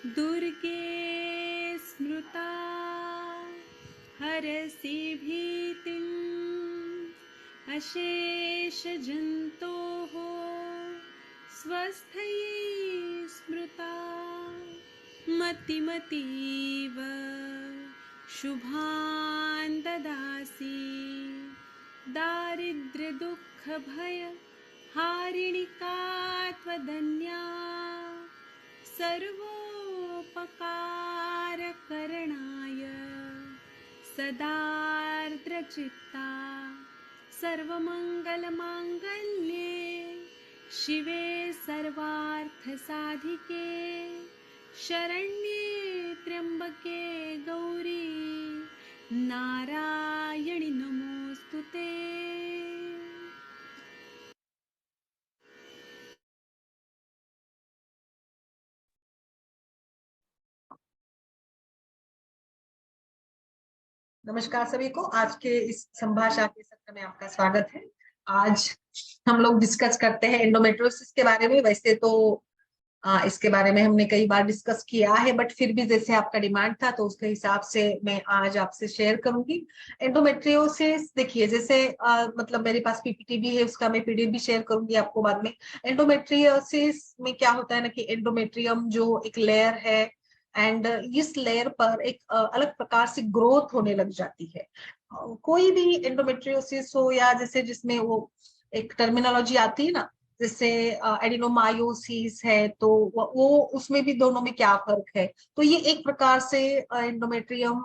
दुर्गे स्मृता हरसि भीतिम् अशेषजन्तोः स्वस्थये स्मृता मतिमतीव शुभान् ददासि दारिद्र्यदुःखभय हारिणिका त्वदन्या सर्वोपकारकरणाय सदार्द्रचित्ता सर्वमङ्गलमाङ्गल्ये शिवे सर्वार्थसाधिके शरण्ये त्र्यम्बके गौरी नारायणि नमोस्तुते। नमस्कार सभी को। आज के इस संभाषा के सत्र में आपका स्वागत है। आज हम लोग डिस्कस करते हैं एंडोमेट्रियोसिस के बारे में। वैसे तो इसके बारे में हमने कई बार डिस्कस किया है, बट फिर भी जैसे आपका डिमांड था तो उसके हिसाब से मैं आज आपसे शेयर करूंगी। एंडोमेट्रियोसिस देखिए, जैसे मतलब मेरे पास पीपीटी भी है, उसका मैं पीडीएफ भी शेयर करूंगी आपको बाद में। एंडोमेट्रियोसिस में क्या होता है ना कि एंडोमेट्रियम जो एक लेयर है एंड इस लेयर पर एक अलग प्रकार से ग्रोथ होने लग जाती है। कोई भी एंडोमेट्रियोसिस हो या जैसे जिसमें वो एक टर्मिनोलॉजी आती है ना, जैसे एडिनोमायोसिस है, तो वो उसमें भी दोनों में क्या फर्क है। तो ये एक प्रकार से एंडोमेट्रियम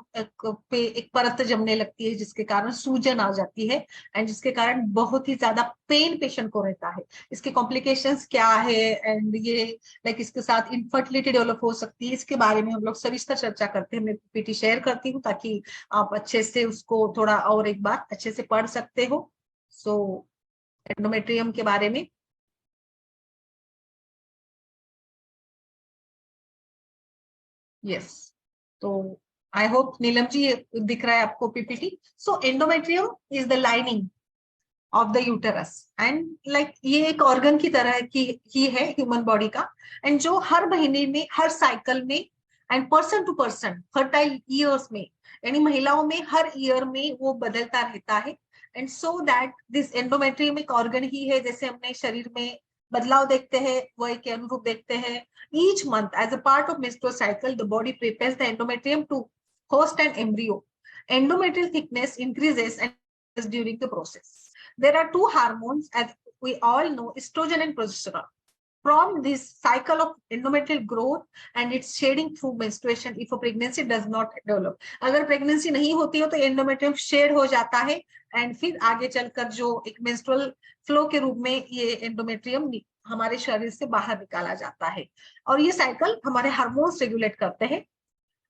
पे एक परत जमने लगती है जिसके कारण सूजन आ जाती है एंड जिसके कारण बहुत ही ज्यादा पेन पेशेंट को रहता है। इसके कॉम्प्लिकेशंस क्या है एंड ये लाइक इसके साथ इनफर्टिलिटी डेवलप हो सकती है, इसके बारे में हम लोग सविस्तर चर्चा करते हैं। मैं पीपीटी शेयर करती हूँ ताकि आप अच्छे से उसको थोड़ा और एक बार अच्छे से पढ़ सकते हो। सो एंडोमेट्रियम के बारे में यस, तो आई होप नीलम जी दिख रहा है आपको PPT. So endometrium is the lining of the uterus and like ये एक ऑर्गन की तरह की ही है ह्यूमन बॉडी का, एंड जो हर महीने में हर साइकिल में and person to person fertile years में यानी महिलाओं में हर ईयर में वो बदलता रहता है। And so that this endometrium एक ऑर्गन ही है। जैसे हमने शरीर में बदलाव देखते हैं वो एक अनुरूप देखते हैं। Each month as a part of menstrual cycle the body prepares the endometrium to host an embryo. Endometrial thickness increases and during the process. There are two hormones, as we all know, estrogen and progesterone. From this cycle of endometrial growth and its shading through menstruation, if a pregnancy does not develop, अगर pregnancy नहीं होती हो तो endometrium shade हो जाता है and फिर आगे चलकर जो एक मेंस्ट्रुअल फ्लो के रूप में ये एंडोमेट्रियम हमारे शरीर से बाहर निकाला जाता है और ये साइकिल हमारे हार्मोन्स रेगुलेट करते हैं।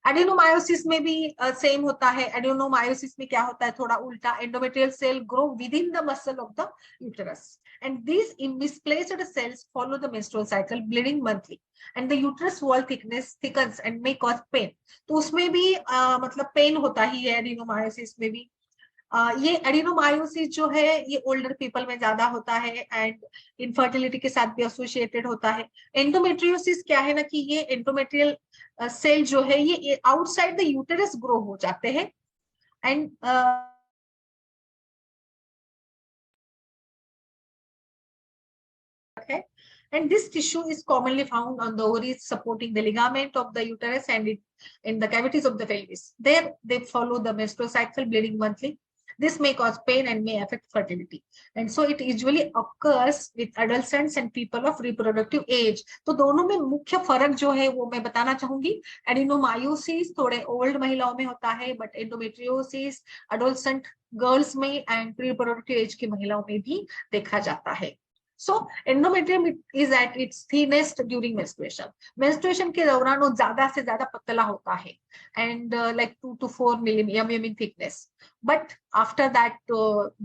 एडिनोमायोसिस में भी सेम होता है। एडिनोमायोसिस में क्या होता है, थोड़ा उल्टा, endometrial cell grow within the muscle of the uterus and these misplaced cells follow the menstrual cycle, bleeding monthly and the uterus wall thickens and may cause pain. तो उसमें भी मतलब पेन होता ही है एडिनोमायोसिस में भी। ये adenomyosis जो है ये ओल्डर पीपल में ज्यादा होता है एंड इनफर्टिलिटी के साथ भी एसोसिएटेड होता है। एंडोमेट्रियोसिस क्या है ना कि ये एंडोमेट्रियल सेल जो है ये आउटसाइड द यूटेरस ग्रो हो जाते हैं and and this tissue is commonly found on the ovaries supporting the ligament of the uterus and in the cavities of the pelvis. There they follow the menstrual cycle, bleeding monthly. This may cause pain and may affect fertility. And so it usually occurs with adolescents and people of reproductive age. तो दोनों में मुख्य फर्क जो है वो मैं बताना चाहूंगी। एडिनोमायोसिस थोड़े ओल्ड महिलाओं में होता है, बट एंडोमेट्रियोसिस एडोलसेंट गर्ल्स में एंड रिप्रोडक्टिव एज की महिलाओं में भी देखा जाता है। So endometrium is at its thinnest during menstruation. Menstruation के दौरान वो ज्यादा से ज्यादा पतला होता है and like 2 to 4 mm in thickness. But after that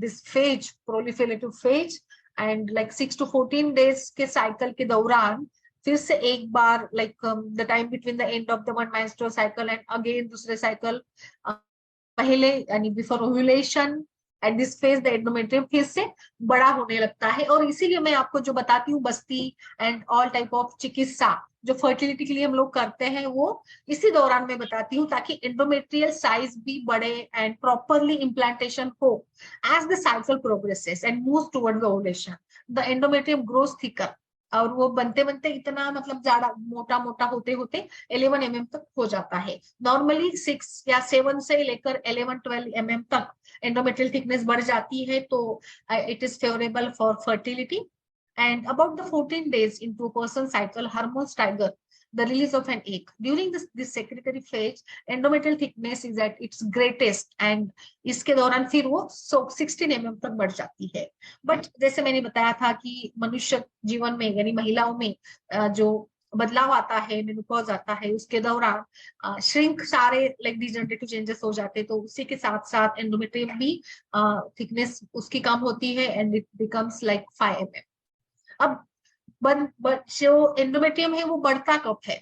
this phase, proliferative phase and like 6 to 14 days के cycle के दौरान फिर से एक बार like the time between the end of the one menstrual cycle and again दूसरे cycle पहले यानी before ovulation at this phase the endometrium फिर से बड़ा होने लगता है। और इसीलिए मैं आपको जो बताती हूँ बस्ती एंड ऑल टाइप ऑफ चिकित्सा जो फर्टिलिटी के लिए हम लोग करते हैं वो इसी दौरान मैं बताती हूँ, ताकि एंडोमेट्रियल साइज भी बढ़े एंड प्रॉपरली इम्प्लांटेशन हो। As the cycle progresses and moves toward the ovulation, the endometrium grows thicker, और वो बनते बनते इतना मतलब ज्यादा मोटा मोटा होते होते 11 mm तक हो जाता है। नॉर्मली 6 या 7 से लेकर 11-12 mm तक एंडोमेट्रियल थिकनेस बढ़ जाती है, तो it is favourable for fertility. And about the 14 days into a person's cycle, hormones trigger the release of an egg. During this secretory phase, endometrial thickness is at its greatest, and इसके दौरान फिर वो 16 mm तक बढ़ जाती है। But जैसे मैंने बताया था कि मनुष्य जीवन में यानी महिलाओं में जो बदलाव आता है, मेनोपॉज आता है, उसके दौरान श्रिंक सारे लाइक डिजनरेटिव चेंजेस हो जाते हैं, तो उसी के साथ साथ एंडोमेट्रियम भी थिकनेस उसकी कम होती है and it becomes like 5 mm। अब जो एंडोमेट्रियम है वो बढ़ता कब है,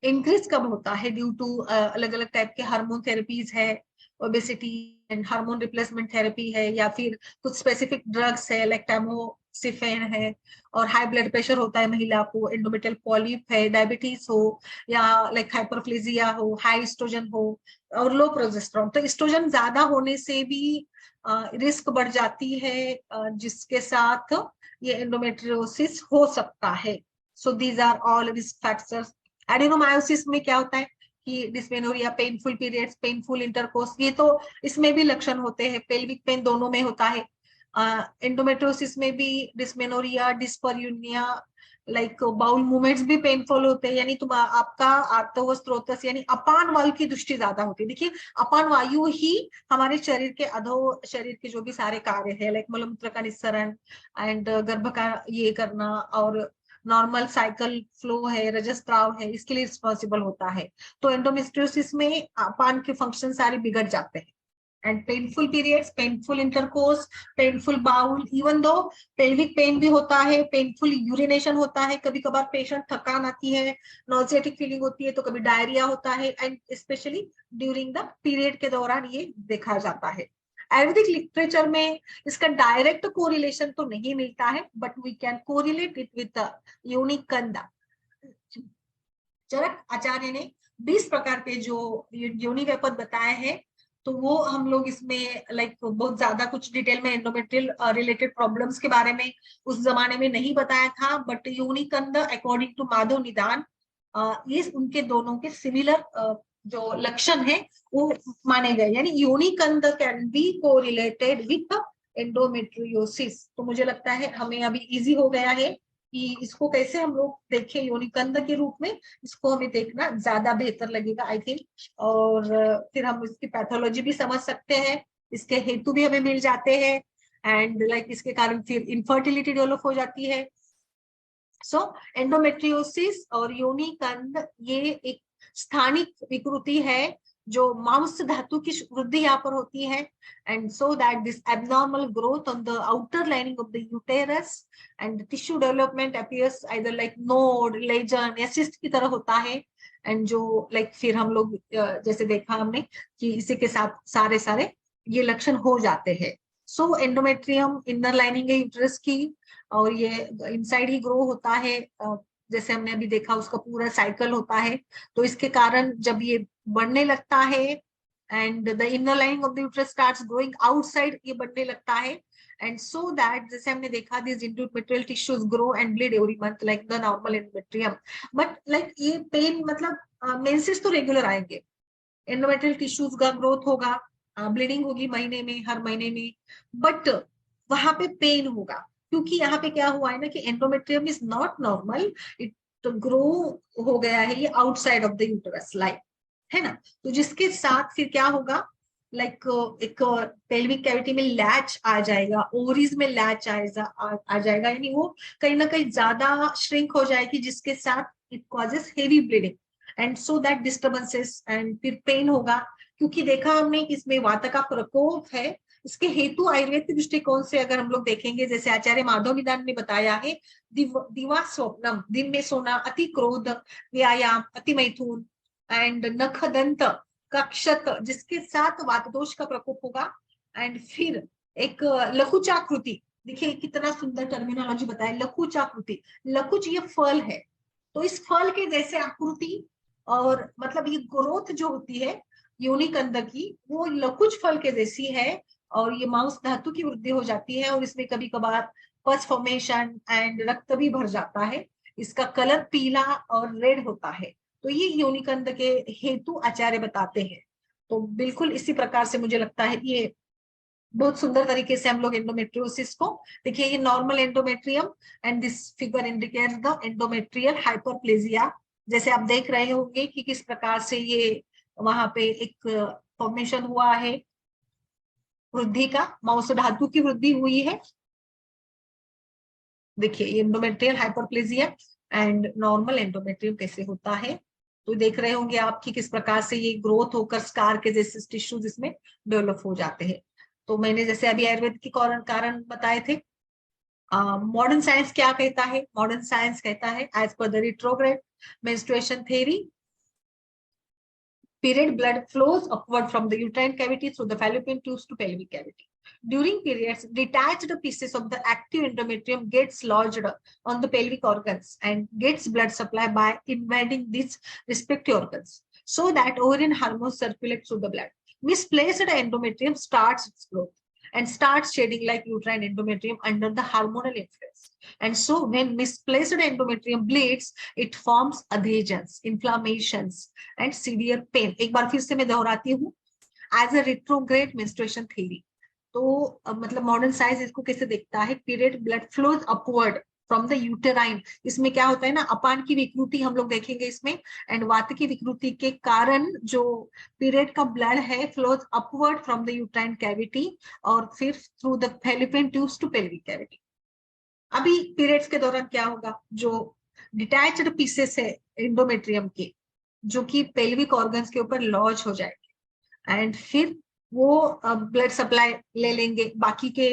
इंक्रीज कब होता है, ड्यू टू अलग अलग टाइप के हार्मोन थेरेपीज है, obesity and hormone replacement therapy है, या फिर कुछ स्पेसिफिक ड्रग्स है लाइक टैमोक्सिफेन है, और हाई ब्लड प्रेशर होता है महिला को, एंडोमेट्रियल पॉलिप है, डायबिटीज हो, या लाइक हाइपरप्लेजिया हो, हाई एस्ट्रोजन हो, और लो प्रोजेस्टेरोन। तो एस्ट्रोजन ज्यादा होने से भी रिस्क बढ़ जाती है, जिसके साथ ये एंडोमेट्रियोसिस हो सकता है। So these are all risk factors. Adenomyosis में क्या होता है कि dysmenorrhea, painful periods, painful intercourse, ये तो इसमें भी लक्षण होते हैं, पेल्विक पेन दोनों में होता है। एंडोमेट्रियोसिस में भी डिस्मेनोरिया, डिस्परयूनिया, लाइक बाउल मूवमेंट्स भी पेनफुल होते हैं, यानी तुम आपका आर्तव स्त्रोतस यानी अपान वायु की दृष्टि ज्यादा होती है। देखिए अपान वायु ही हमारे शरीर के अधो शरीर के जो भी सारे कार्य है लाइक मलमूत्र का निस्सरण एंड गर्भ का ये करना और नॉर्मल साइकिल फ्लो है, रजस्त्राव है, इसके लिए रिस्पॉन्सिबल होता है। तो एंडोमेट्रियोसिस में अपान के फंक्शन सारे बिगड़ जाते हैं, and painful periods, painful intercourse, painful bowel, even दो पेल्विक पेन भी होता है, पेनफुल यूरिनेशन होता है, कभी कभार पेशेंट थकान आती है, नॉजिएटिक फीलिंग होती है, तो कभी डायरिया होता है, and specially during the period के दौरान ये देखा जाता है। आयुर्वेदिक लिटरेचर में इसका डायरेक्ट कोरिलेशन तो नहीं मिलता है, but we can correlate it with yonikanda. Charak Acharya ने 20 प्रकार के जो योनि व्यापद बताए हैं, तो वो हम लोग इसमें लाइक बहुत ज्यादा कुछ डिटेल में एंडोमेट्रियल रिलेटेड प्रॉब्लम्स के बारे में उस जमाने में नहीं बताया था, बट योनिकंद अकॉर्डिंग टू माधव निदान ये उनके दोनों के सिमिलर जो लक्षण है वो माने गए, यानी yonikand can be correlated with endometriosis. तो मुझे लगता है हमें अभी इजी हो गया है कि इसको कैसे हम लोग देखें योनिकंद के रूप में, इसको हमें देखना ज्यादा बेहतर लगेगा आई थिंक, और फिर हम इसकी पैथोलॉजी भी समझ सकते हैं, इसके हेतु भी हमें मिल जाते हैं, एंड लाइक इसके कारण फिर इनफर्टिलिटी डेवलप हो जाती है। सो एंडोमेट्रियोसिस और योनिकंद ये एक स्थानिक विकृति है जो मांस धातु की वृद्धि यहाँ पर होती है, and so that this abnormal growth on the outer lining of the uterus and tissue development appears either like node, lesion या सिस्ट की तरह होता है, एंड जो लाइक फिर हम लोग जैसे देखा हमने कि इसी के साथ सारे सारे ये लक्षण हो जाते हैं। सो एंडोमेट्रियम इनर लाइनिंग है यूटेरस की, और ये इनसाइड ही ग्रो होता है, जैसे हमने अभी देखा उसका पूरा साइकिल होता है, तो इसके कारण जब ये बढ़ने लगता है and the inner lining of the uterus starts growing outside, ये बढ़ने लगता है, एंड सो दैट जैसे हमने देखा this endometrial tissues grow and bleed every month like the normal endometrium. But like ये पेन मतलब मेंसेस तो रेगुलर आएंगे, एंडोमेट्रियल टिश्यूज का ग्रोथ होगा, ब्लीडिंग होगी महीने में, हर महीने में, बट वहां पे पेन होगा, क्योंकि यहाँ पे क्या हुआ है ना कि endometrium is not normal, it grow हो गया है ये outside of the uterus like, है ना। तो जिसके साथ फिर क्या होगा, लाइक एक पेल्विक कैविटी में लैच आ जाएगा, ओवरीज में लैच आ जाएगा, यानी वो कहीं ना कहीं ज्यादा श्रिंक हो जाएगी, जिसके साथ it causes heavy bleeding and so that disturbances and फिर पेन होगा, क्योंकि देखा हमने कि इसमें वात का प्रकोप है। इसके हेतु आयुर्वेद के दृष्टिकोण से अगर हम लोग देखेंगे, जैसे आचार्य माधव निदान ने बताया है, दिवा स्वप्नम, दिन में सोना, अति क्रोध, व्यायाम, अति मैथुन एंड नख दंत का क्षत, जिसके साथ वात दोष का प्रकोप होगा, एंड फिर एक लकुचाकृति, देखिए कितना सुंदर टर्मिनोलॉजी बताया, लकुचाकृति, लकुच ये फल है, तो इस फल के जैसे आकृति और मतलब ये ग्रोथ जो होती है योनिक अंदर की, वो लकुच फल के जैसी है, और ये मांस धातु की वृद्धि हो जाती है, और इसमें कभी कभार पस फॉर्मेशन एंड रक्त भी भर जाता है। इसका कलर पीला और रेड होता है। तो ये योनिकंद के हेतु आचार्य बताते हैं। तो बिल्कुल इसी प्रकार से मुझे लगता है ये बहुत सुंदर तरीके से हम लोग एंडोमेट्रियोसिस को, देखिए ये normal endometrium and this figure indicates the endometrial hyperplasia. जैसे आप देख रहे होंगे कि किस प्रकार से ये वहां पे एक फॉर्मेशन हुआ है, वृद्धि का, मांस धातु की वृद्धि हुई है। देखिए ये endometrial hyperplasia and normal endometrium कैसे होता है। तो देख रहे होंगे आप कि किस प्रकार से ये ग्रोथ होकर स्कार के जैसे टिश्यूज इसमें डेवलप हो जाते हैं। तो मैंने जैसे अभी आयुर्वेद के कारण बताए थे। मॉडर्न साइंस क्या कहता है? मॉडर्न साइंस कहता है as per the retrograde menstruation theory, period blood flows upward from the uterine cavity through the fallopian tubes to pelvic cavity. During periods, detached pieces of the active endometrium gets lodged on the pelvic organs and gets blood supply by invading these respective organs, so that ovarian hormones circulate through the blood. Misplaced endometrium starts its growth and starts shedding like uterine endometrium under the hormonal influence. And so when misplaced endometrium bleeds, it forms adhesions, inflammations and severe pain. एक बार फिर से मैं दोहराती हूँ, as a retrograde menstruation theory. तो मतलब modern science इसको कैसे देखता है? Period blood flows upward from the uterine. इसमें क्या होता है ना, अपान की विकृति हम लोग देखेंगे इसमें, एंड वात की विकृति के कारण जो पीरियड का ब्लड है flows upward from the uterine cavity और फिर through the fallopian tubes to pelvic cavity. अभी पीरियड्स के दौरान क्या होगा? जो डिटैच्ड पीसेस है एंडोमेट्रियम के, जो कि पेल्विक ऑर्गन्स के ऊपर लॉज हो जाएंगे, एंड फिर वो ब्लड सप्लाई ले लेंगे, बाकी के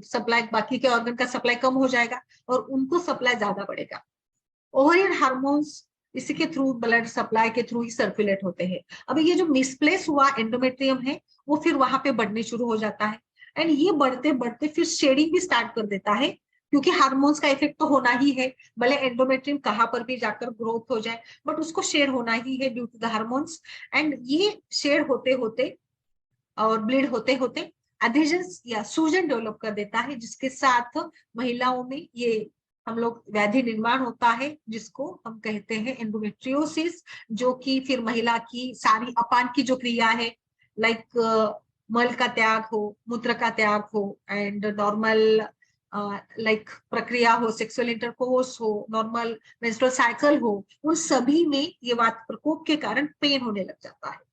सप्लाई, बाकी के ऑर्गन का सप्लाई कम हो जाएगा और उनको सप्लाई ज्यादा बढ़ेगा। ओवरियन हार्मोन्स इसी के थ्रू, ब्लड सप्लाई के थ्रू ही सर्कुलेट होते हैं। अभी ये जो मिसप्लेस हुआ एंडोमेट्रियम है वो फिर वहां पे बढ़ने शुरू हो जाता है, एंड ये बढ़ते बढ़ते फिर शेडिंग भी स्टार्ट कर देता है, क्योंकि हार्मोन्स का इफेक्ट तो होना ही है, भले एंडोमेट्रियम कहाँ पर भी जाकर ग्रोथ हो जाए, बट उसको शेड होना ही है due to the hormones. And ये शेड होते होते और ब्लीड होते होते एडहेजन्स या सूजन डेवलप कर देता है, जिसके साथ महिलाओं में ये हम लोग व्याधि निर्माण होता है, जिसको हम कहते हैं एंडोमेट्रियोसिस, जो कि फिर महिला की सारी अपान की जो क्रिया है, लाइक मल का त्याग हो, मूत्र का त्याग हो, एंड नॉर्मल लाइक प्रक्रिया हो, सेक्सुअल इंटरकोर्स हो, नॉर्मल मेंस्ट्रुअल साइकिल हो, उन सभी में ये वात प्रकोप के कारण पेन होने लग जाता है।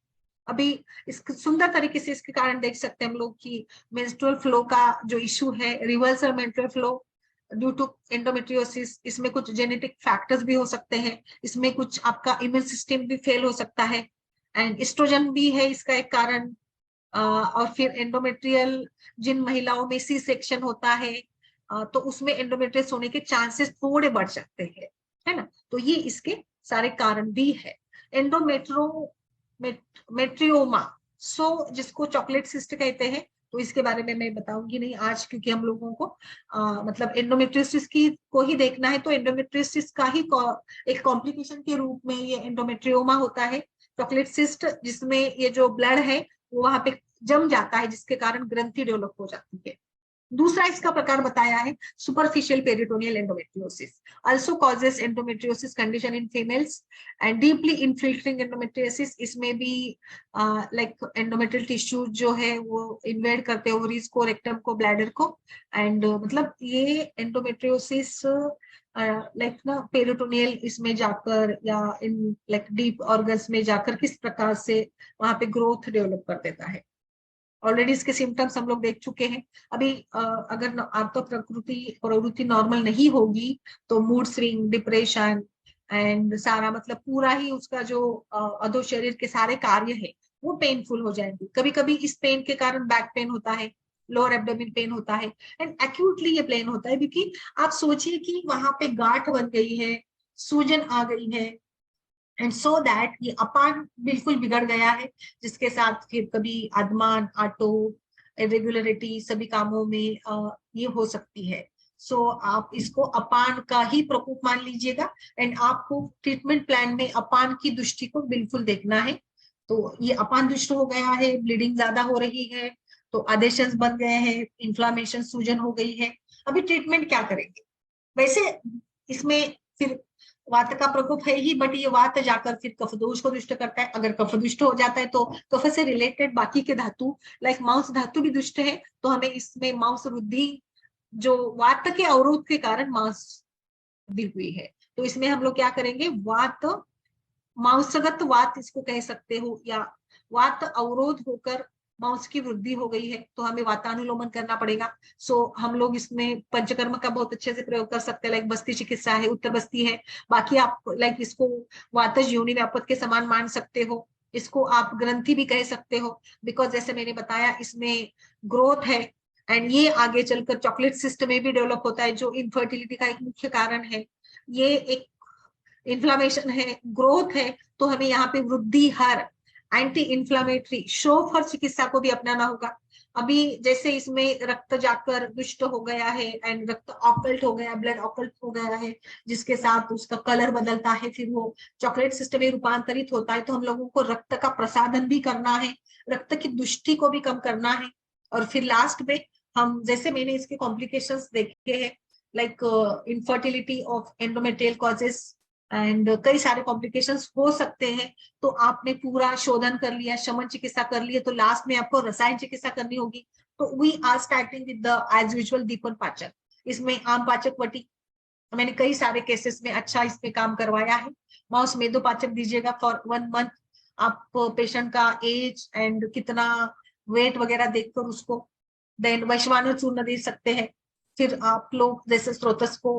अभी इस सुंदर तरीके से इसके कारण देख सकते हैं हम लोग कि मेंस्ट्रुअल फ्लो का जो इशू है, reversal menstrual flow due to endometriosis, इसमें कुछ जेनेटिक फैक्टर्स भी हो सकते हैं, इसमें कुछ आपका इम्यून सिस्टम भी फेल हो सकता है, एंड एस्ट्रोजन भी है इसका एक कारण। और फिर एंडोमेट्रियल जिन महिलाओं में सी सेक्शन होता है तो उसमें एंडोमेट्रियस होने के चांसेस थोड़े बढ़ सकते हैं, है ना। तो ये इसके सारे कारण भी है। मेट्रियोमा, सो जिसको चॉकलेट सिस्ट कहते हैं, तो इसके बारे में मैं बताऊंगी नहीं आज, क्योंकि हम लोगों को मतलब एंडोमेट्रियोसिस की को ही देखना है। तो एंडोमेट्रियोसिस का ही एक कॉम्प्लिकेशन के रूप में ये एंडोमेट्रियोमा होता है, चॉकलेट सिस्ट, जिसमें ये जो ब्लड है वो वहां पे जम जाता है, जिसके कारण ग्रंथि डेवलप हो जाती है। दूसरा इसका प्रकार बताया है superficial peritoneal endometriosis, also causes endometriosis condition in females, and deeply infiltrating endometriosis, इसमें भी लाइक एंडोमेट्रियल टिश्यू जो है वो इन्वेड करते हैं ओवरीज को, रेक्टम को, ब्लैडर को, एंड मतलब ये एंडोमेट्रियोसिस लाइक ना पेरिटोनियल इसमें जाकर या इन लाइक डीप ऑर्गन्स में जाकर किस प्रकार से वहां पे ग्रोथ डेवलप कर देता है। ऑलरेडी इसके सिम्टम्स हम लोग देख चुके हैं। अभी अगर आपका प्रवृत्ति नॉर्मल नहीं होगी तो मूड स्विंग, डिप्रेशन एंड सारा मतलब पूरा ही उसका जो अधो शरीर के सारे कार्य है वो पेनफुल हो जाएंगे। कभी कभी इस पेन के कारण बैक पेन होता है, लोअर एब्डोमेन पेन होता है, एंड एक्यूटली ये पेन होता है, क्योंकि आप सोचिए कि वहां पे गांठ बन गई है, सूजन आ गई है, एंड सो दैट ये अपान बिल्कुल बिगड़ गया है, जिसके साथ फिर कभी आदमान, आटो, इरेगुलरिटी सभी कामों में ये हो सकती है। सो आप इसको अपान का ही प्रकोप मान लीजिएगा, एंड आपको ट्रीटमेंट प्लान में अपान की दृष्टि को बिल्कुल देखना है। तो ये अपान दुष्ट हो गया है, ब्लीडिंग ज्यादा हो रही है, तो आदेशंस बन गए हैं, इन्फ्लामेशन सूजन हो गई है। अभी ट्रीटमेंट क्या करेंगे? वैसे इसमें फिर वात का प्रकोप है ही, बट ये वात जाकर फिर कफ दोष को दुष्ट करता है। अगर कफ दुष्ट हो जाता है तो कफ से रिलेटेड बाकी के धातु लाइक मांस धातु भी दुष्ट है, तो हमें इसमें मांस वृद्धि, जो वात के अवरोध के कारण मांस वृद्धि हुई है, तो इसमें हम लोग क्या करेंगे, वात मांसगत वात इसको कह सकते हो, या वात अवरोध होकर मांस की वृद्धि हो गई है, तो हमें वातानुलोमन करना पड़ेगा। सो हम लोग इसमें पंचकर्म का बहुत अच्छे से प्रयोग कर सकते हैं, लाइक बस्ती चिकित्सा है, उत्तर बस्ती है। बाकी आप लाइक इसको वातज योनि व्यापक के समान मान सकते हो, इसको आप ग्रंथि भी कह सकते हो, बिकॉज जैसे मैंने बताया इसमें ग्रोथ है, एंड ये आगे चलकर चॉकलेट सिस्टम में भी डेवलप होता है, जो इनफर्टिलिटी का एक मुख्य कारण है। ये एक इन्फ्लामेशन है, ग्रोथ है, तो हमें यहाँ पे वृद्धि हर, एंटी इन्फ्लामेटरी, शोफ और चिकित्सा को भी अपनाना होगा। अभी जैसे इसमें रक्त जाकर दुष्ट हो गया है, एंड रक्त ऑकल्ट हो गया, ब्लड ऑकल्ट हो गया है, जिसके साथ उसका कलर बदलता है, फिर वो चॉकलेट सिस्टम में रूपांतरित होता है, तो हम लोगों को रक्त का प्रसादन भी करना है, रक्त की दुष्टि को भी कम करना है। और फिर लास्ट में हम, जैसे मैंने इसके कॉम्प्लिकेशंस देखे हैं, like infertility of endometrial causes, and कई सारे कॉम्प्लिकेशंस हो सकते हैं, तो आपने पूरा शोधन कर लिया, शमन चिकित्सा कर लिया, तो लास्ट में आपको रसायन चिकित्सा करनी होगी। तो we are starting with the as usual deepan pachak. इसमें आम पाचक वटी मैंने कई सारे केसेस में अच्छा इसमें काम करवाया है। माउस मेदो पाचक दीजिएगा फॉर 1 मंथ। आप पेशेंट का एज एंड कितना वेट वगैरह देखकर उसको देन वैश्वानर चूर्ण दे सकते हैं। फिर आप लोग जैसे स्रोतस को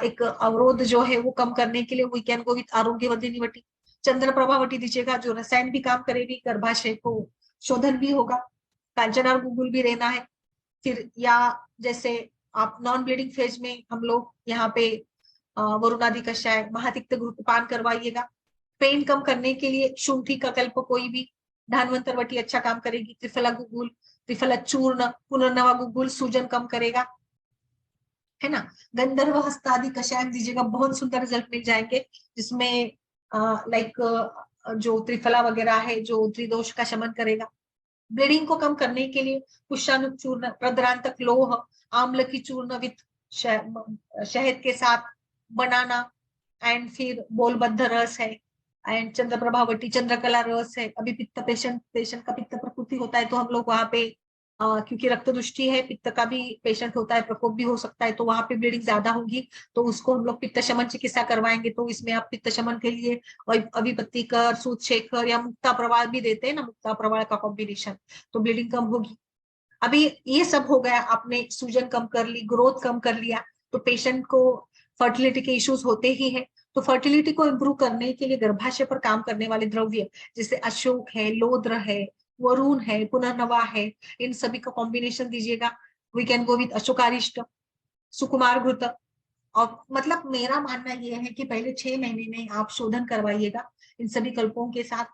एक अवरोध जो है वो कम करने के लिए we can go with Arogyavardhini vati, चंद्र प्रभावटी दीजिएगा, जो रसायन भी काम करेगी, गर्भाशय को शोधन भी होगा, कांचनार गुगुल भी रहना है। फिर या जैसे आप नॉन ब्लीडिंग फेज में हम लोग यहाँ पे वरुणादि कषाय, महातिक्त घृतपान करवाइएगा। पेन कम करने के लिए शुंठी का कल्प कोई भी, धानवंतर वटी अच्छा काम करेगी, त्रिफला गुगुल, त्रिफला चूर्ण, पुनर्नवा गुगुल सूजन कम करेगा, है ना। गंधर्व हस्तादि कषाय दीजिएगा, बहुत सुंदर रिजल्ट मिल जाएंगे, जिसमें लाइक जो त्रिफला वगैरह है जो त्रिदोष का शमन करेगा। ब्लीडिंग को कम करने के लिए पुष्यानुक चूर्ण, प्रद्रांतक लोह, आम्ल की चूर्ण विथ शहद के साथ बनाना, एंड फिर बोलबद्ध रस है, एंड चंद्र प्रभावटी, चंद्रकला रस है। अभी पित्त पेशेंट का पित्त प्रकृति होता है, तो हम लोग वहां पे क्योंकि रक्त दुष्टि है, पित्त का भी पेशेंट होता है, प्रकोप भी हो सकता है, तो वहां पे ब्लीडिंग ज्यादा होगी, तो उसको हम लोग पित्त शमन चिकित्सा करवाएंगे। तो इसमें आप पित्त शमन के लिए अभिपत्तिकर, सूतशेखर या मुक्ता प्रवाल भी देते हैं ना, मुक्ता प्रवाल का कॉम्बिनेशन, तो ब्लीडिंग कम होगी। अभी ये सब हो गया, आपने सूजन कम कर ली, ग्रोथ कम कर लिया, तो पेशेंट को फर्टिलिटी के इश्यूज होते ही है। तो फर्टिलिटी को इम्प्रूव करने के लिए गर्भाशय पर काम करने वाले द्रव्य जैसे अशोक है, लोद्र है, वरुण है, पुनर्नवा है, इन सभी का कॉम्बिनेशन दीजिएगा। वी कैन गो विद अशोकारिष्ट, सुकुमार घृत। और मतलब मेरा मानना यह है कि पहले 6 महीने में आप शोधन करवाइएगा इन सभी कल्पों के साथ।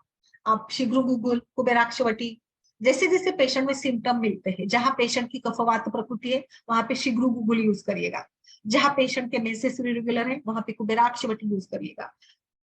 आप शीघ्र गुगुल, कुबेराक्षवटी, जैसे जैसे पेशेंट में सिम्टम मिलते हैं, जहां पेशेंट की कफवात प्रकृति है वहां पे शीघ्र गुगुल यूज करिएगा, जहां पेशेंट के मेंसेस इरेगुलर है वहां पे कुबेराक्षवटी यूज करिएगा।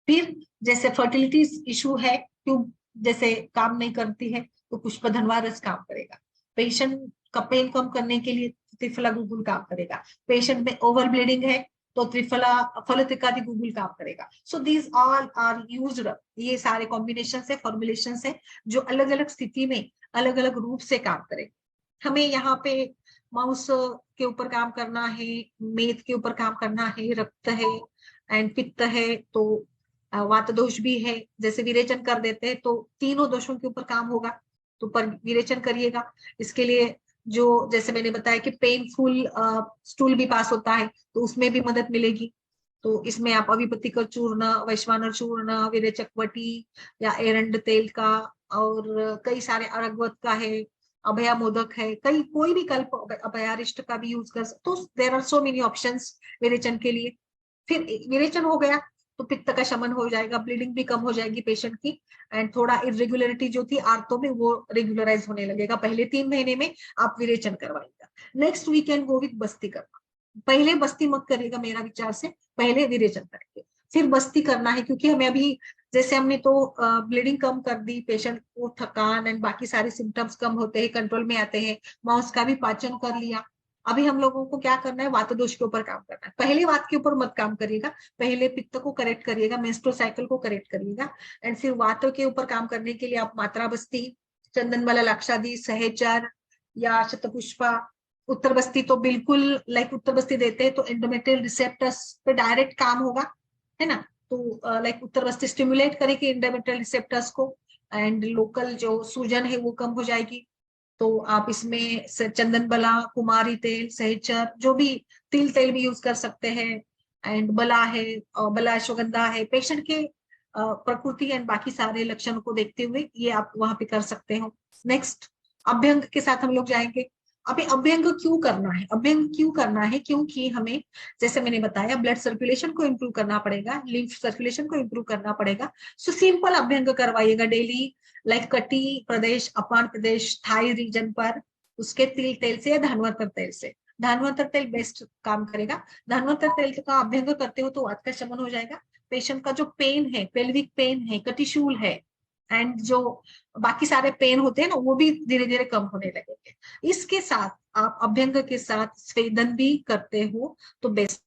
फिर जैसे फर्टिलिटी इशू है, ट्यूब जैसे काम नहीं करती है, तो पुष्पधनवा रस काम करेगा। पेशेंट का पेन कम करने के लिए त्रिफला गुगुल काम करेगा। पेशेंट में ओवर ब्लीडिंग है तो त्रिफला फलत्रिकादि गुगुल काम करेगा। So these all are used, ये सारे कॉम्बिनेशन है, फॉर्मुलेशन है, जो अलग अलग स्थिति में अलग अलग रूप से काम करें। हमें यहाँ पे माउस के ऊपर काम करना है, मेद के ऊपर काम करना है, रक्त है एंड पित्त है, तो वात दोष भी है। जैसे विरेचन कर देते हैं तो तीनों दोषों के ऊपर काम होगा, तो पर विरेचन करिएगा। इसके लिए जो जैसे मैंने बताया कि पेनफुल स्टूल भी पास होता है, तो उसमें भी मदद मिलेगी। तो इसमें आप अभिपतिकर चूर्ण, वैश्वानर चूर्ण, विरेचक वटी या एरंड तेल का, और कई सारे अरगवत का है, अभया मोदक है, कई कोई भी कल्प, अभयारिष्ट का भी यूज कर सकते। तो there are so many options विरेचन के लिए। फिर विरेचन हो गया तो पित्त का शमन हो जाएगा, ब्लीडिंग भी कम हो जाएगी पेशेंट की, एंड थोड़ा इरेगुलरिटी जो थी आर्तो में वो रेगुलराइज होने लगेगा। पहले 3 महीने में आप विरेचन करवाएंगे। Next we can go with बस्ती करना। पहले बस्ती मत करिएगा, मेरा विचार से पहले विरेचन करेंगे, फिर बस्ती करना है, क्योंकि हमें अभी जैसे हमने तो ब्लीडिंग कम कर दी, पेशेंट को थकान एंड बाकी सारे सिम्टम्स कम होते हैं, कंट्रोल में आते हैं, मांस का भी पाचन कर लिया। अभी हम लोगों को क्या करना है, वात दोष के ऊपर काम करना है। पहले वात के ऊपर मत काम करिएगा, पहले पित्त को करेक्ट करिएगा, मेंस्ट्रुअल साइकिल को करेक्ट करिएगा, एंड फिर वात के ऊपर काम करने के लिए आप मात्रा बस्ती, चंदन वाला लाक्षादी, सहचर या शतपुष्पा। उत्तर बस्ती तो बिल्कुल लाइक उत्तर बस्ती देते हैं तो एंडोमेट्रियल रिसेप्टर्स पे डायरेक्ट काम होगा, है ना। तो लाइक उत्तर बस्ती स्टिमुलेट करेगी एंडोमेट्रियल रिसेप्टर्स को, एंड लोकल जो सूजन है वो कम हो जाएगी। तो आप इसमें चंदन बला, कुमारी तेल, सहचर, जो भी तिल तेल भी यूज कर सकते हैं, एंड बला है, बला अश्वगंधा है, पेशेंट के प्रकृति एंड बाकी सारे लक्षणों को देखते हुए ये आप वहां पे कर सकते हो। नेक्स्ट अभ्यंग के साथ हम लोग जाएंगे। अभी अभ्यंग क्यों करना है, अभ्यंग क्यों करना है, क्योंकि हमें जैसे मैंने बताया ब्लड सर्कुलेशन को इम्प्रूव करना पड़ेगा, लिम्फ सर्कुलेशन को इम्प्रूव करना पड़ेगा। सो सिंपल अभ्यंग करवाइएगा डेली, लाइक कटी प्रदेश, अपान प्रदेश, थाई रीजन पर, उसके तिल तेल से या धनवंतर तेल से। धनवंतर तेल बेस्ट काम करेगा। धनवंतर तेल का अभ्यंग करते हो तो वात का शमन हो जाएगा। पेशेंट का जो पेन है, पेल्विक पेन है, कटिशूल है, एंड जो बाकी सारे पेन होते हैं ना, वो भी धीरे धीरे कम होने लगेंगे। इसके साथ आप अभ्यंग के साथ स्वेदन भी करते हो तो बेस्ट।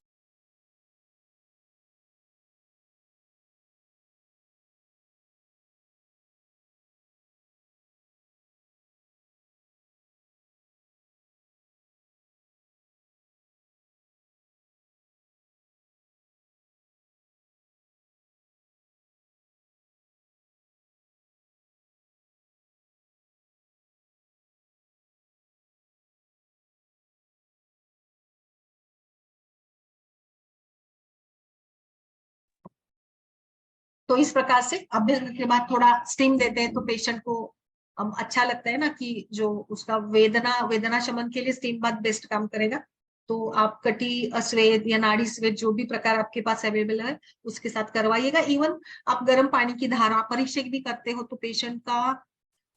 तो इस प्रकार से अभ्यंग के बाद थोड़ा स्टीम देते हैं तो पेशेंट को अच्छा लगता है ना, कि जो उसका वेदना वेदना शमन के लिए स्टीम बाथ बेस्ट काम करेगा। तो आप कटी स्वेद या नाड़ी स्वेद जो भी प्रकार आपके पास अवेलेबल है उसके साथ करवाइएगा। इवन आप गर्म पानी की धारा परिक्षेक भी करते हो तो पेशेंट का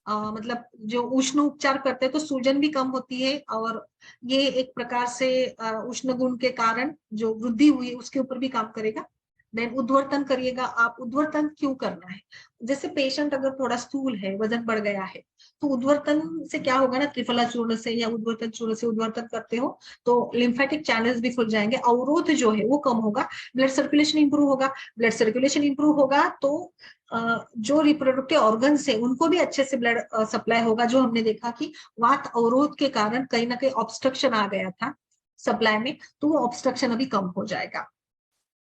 मतलब जो उष्ण उपचार करते हैं तो सूजन भी कम होती है, और ये एक प्रकार से उष्ण गुण के कारण जो वृद्धि हुई है उसके ऊपर भी काम करेगा। देन उद्वर्तन करिएगा आप। उद्वर्तन क्यों करना है, जैसे पेशेंट अगर थोड़ा स्थूल है, वजन बढ़ गया है, तो उद्वर्तन से क्या होगा ना, त्रिफला चूर्ण से या उद्वर्तन चूर्ण से उद्वर्तन करते हो तो लिम्फेटिक चैनल्स भी खुल जाएंगे, अवरोध जो है वो कम होगा, ब्लड सर्कुलेशन इंप्रूव होगा। ब्लड सर्कुलेशन इंप्रूव होगा तो जो रिप्रोडक्टिव ऑर्गन्स है उनको भी अच्छे से ब्लड सप्लाई होगा। जो हमने देखा कि वात अवरोध के कारण कहीं ना कहीं ऑब्स्ट्रक्शन आ गया था सप्लाई में, तो वो ऑब्स्ट्रक्शन अभी कम हो जाएगा।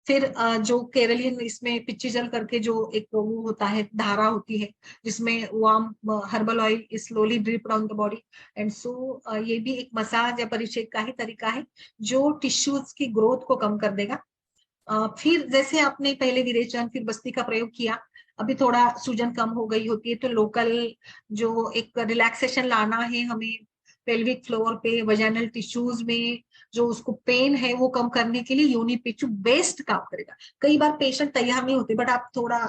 फिर जो केरलियन इसमें पिच्ची जल करके जो एक वो होता है, धारा होती है जिसमें warm herbal oil slowly drip down the body, and so ये भी एक मसाज या परिच्छेद का ही तरीका है जो टिश्यूज की ग्रोथ को कम कर देगा। फिर जैसे आपने पहले विरेचन फिर बस्ती का प्रयोग किया, अभी थोड़ा सूजन कम हो गई होती है तो लोकल जो एक रिलैक्सेशन लाना है हमें पेल्विक फ्लोर पे, वजाइनल टिश्यूज में जो उसको पेन है वो कम करने के लिए योनि पिचू बेस्ट काम करेगा। कई बार पेशेंट तैयार नहीं होते, बट आप थोड़ा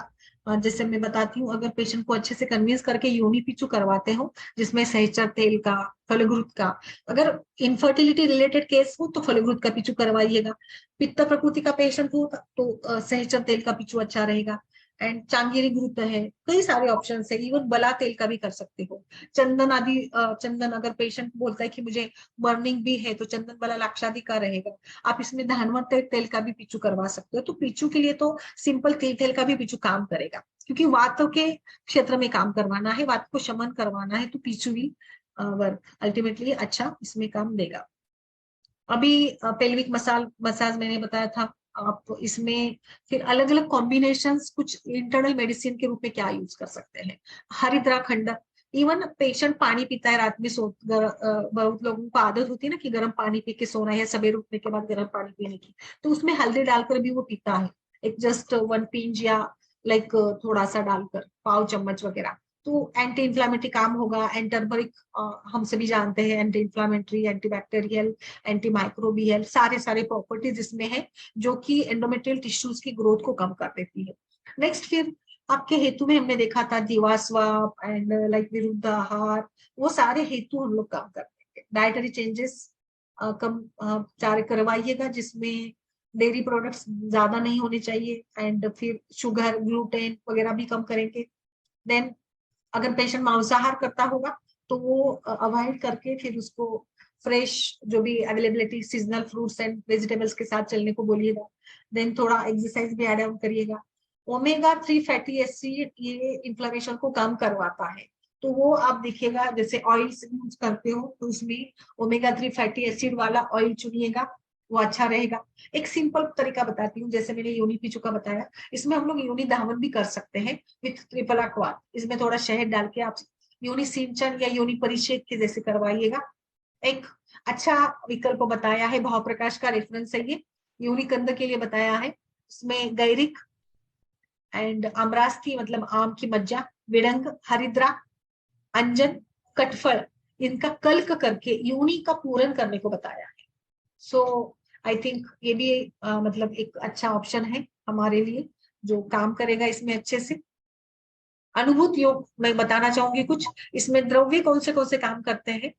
जैसे मैं बताती हूँ, अगर पेशेंट को अच्छे से कन्विंस करके योनि पिचू करवाते हो जिसमें सहचर तेल का, फलग्रुत का, अगर इनफर्टिलिटी रिलेटेड केस हो तो फलग्रुत का पिचू करवाइएगा। पित्त प्रकृति का पेशेंट हो तो सहचर तेल का पिचू अच्छा रहेगा। एंड चांगेरी घृत है, कई सारे ऑप्शन है, इवन बला तेल का भी कर सकते हो। चंदन आदि चंदन अगर पेशेंट बोलता है कि मुझे बर्निंग भी है तो चंदन बला लाक्षादि का रहेगा। आप इसमें धानवंत तेल का भी पिचू करवा सकते हो। तो पिचू के लिए तो सिंपल तिल तेल का भी पिचू काम करेगा, क्योंकि वातों के क्षेत्र में काम करवाना है, वात को शमन करवाना है, तो पिचू भी वर्क अल्टीमेटली अच्छा इसमें काम देगा। अभी पेल्विक मसाज मैंने बताया था। आप इसमें फिर अलग अलग कॉम्बिनेशंस कुछ इंटरनल मेडिसिन के रूप में क्या यूज कर सकते हैं, हरिद्रा खंड। इवन पेशेंट पानी पीता है रात में बहुत लोगों को आदत होती है ना कि गर्म पानी पी के सोना, या सवेरे उठने के बाद गर्म पानी पीने की, तो उसमें हल्दी डालकर भी वो पीता है, एक जस्ट 1 पिंच या लाइक थोड़ा सा डालकर, पाव चम्मच वगैरह। तो एंटी इंफ्लामेटरी काम होगा। एंड टर्मरिक हम सभी जानते हैं anti inflammatory, anti bacterial, anti microbial, सारे सारे प्रॉपर्टीज इसमें है जो कि एंडोमेट्रियल टिश्यूज की ग्रोथ को कम कर देती है। नेक्स्ट फिर आपके हेतु में हमने देखा था जीवाश्वाप एंड लाइक विरुद्ध आहार, वो सारे हेतु हम लोग काम करते हैं। डाइटरी चेंजेस, कम चार्ज करवाइएगा, जिसमें डेयरी प्रोडक्ट्स ज्यादा नहीं होने चाहिए, एंड फिर शुगर ग्लूटेन वगैरह भी कम करेंगे। देन अगर पेशेंट मांसाहार करता होगा तो वो अवॉइड करके फिर उसको फ्रेश जो भी availability seasonal fruits and vegetables के साथ चलने को बोलिएगा। देन थोड़ा एक्सरसाइज भी ऐड ऑन करिएगा। ओमेगा 3 फैटी एसिड ये इन्फ्लेमेशन को कम करवाता है, तो वो आप देखिएगा जैसे ऑयल यूज करते हो तो उसमें ओमेगा 3 फैटी एसिड वाला ऑयल चुनिएगा, वो अच्छा रहेगा। एक सिंपल तरीका बताती हूँ, जैसे मैंने योनि पिचू का बताया, इसमें हम लोग योनि धावन भी कर सकते हैं विथ ट्रिपल अक्वा। इसमें थोड़ा शहद डाल के आप योनि सिंचन या योनि परिषेद के जैसे करवाइएगा। एक अच्छा विकल्प बताया है, भाव प्रकाश का रेफरेंस है ये, योनि कंद के लिए बताया है। इसमें गैरिक एंड आमरास्थी मतलब आम की मज्जा, विड़ंग, हरिद्रा, अंजन, कटफल, इनका कल्क करके योनि का पूरन करने को बताया है। सो आई थिंक ये भी मतलब एक अच्छा ऑप्शन है हमारे लिए जो काम करेगा इसमें अच्छे से। अनुभूत योग मैं बताना चाहूंगी कुछ, इसमें द्रव्य कौन से काम करते हैं।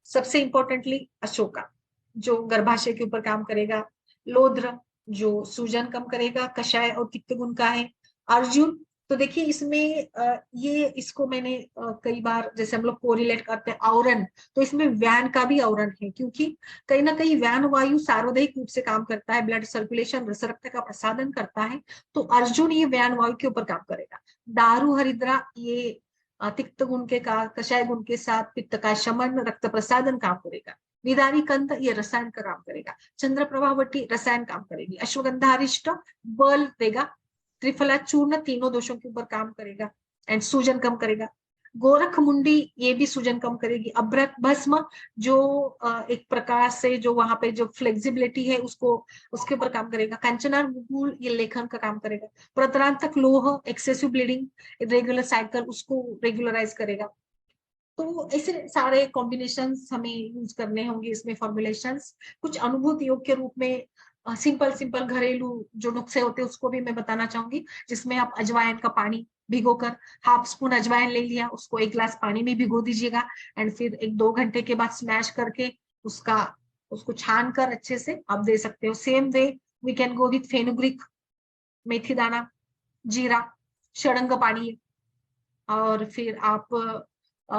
सबसे इंपॉर्टेंटली अशोका जो गर्भाशय के ऊपर काम करेगा, लोध्र जो सूजन कम करेगा, कषाय और तिक्त गुण का है, अर्जुन। तो देखिए इसमें ये इसको मैंने कई बार जैसे हम लोग कोरिलेट करते हैं औरन, तो इसमें व्यान का भी औरन है, क्योंकि कहीं ना कहीं व्यान वायु सार्वधायिक रूप से काम करता है, ब्लड सर्कुलेशन रस रक्त का प्रसादन करता है, तो अर्जुन ये व्यान वायु के ऊपर काम करेगा। दारू हरिद्रा ये तिक्त गुण के का कषाय गुण के साथ पित्त का शमन रक्त प्रसादन काम करेगा। निदानी कंद ये रसायन का काम करेगा। चंद्र प्रभावटी रसायन काम करेगी। अश्वगंधारिष्ट बल देगा। त्रिफला चूर्ण तीनों दोषों के ऊपर काम करेगा एंड सूजन कम करेगा। गोरख मुंडी ये भी सूजन कम करेगी। अभ्रक भस्म जो एक प्रकार से जो वहां पे जो फ्लेक्सिबिलिटी है उसको उसके ऊपर काम करेगा। कंचनार गुगुल ये लेखन का काम करेगा। प्रतरांतक लोह एक्सेसिव ब्लीडिंग रेगुलर साइकिल उसको रेगुलराइज करेगा। तो ऐसे सारे कॉम्बिनेशंस हमें यूज करने होंगे इसमें फॉर्मुलेशंस। कुछ अनुभूत योग के रूप में सिंपल सिंपल घरेलू जो नुस्खे होते हैं उसको भी मैं बताना चाहूंगी, जिसमें आप अजवाइन का पानी भिगोकर हाफ स्पून अजवाइन ले लिया, उसको 1 गिलास पानी में भिगो दीजिएगा एंड फिर 1-2 घंटे के बाद स्मैश करके उसको छान कर अच्छे से आप दे सकते हो। Same way we can go with fenugreek, methi dana, jeera, षडंग पानी, और फिर आप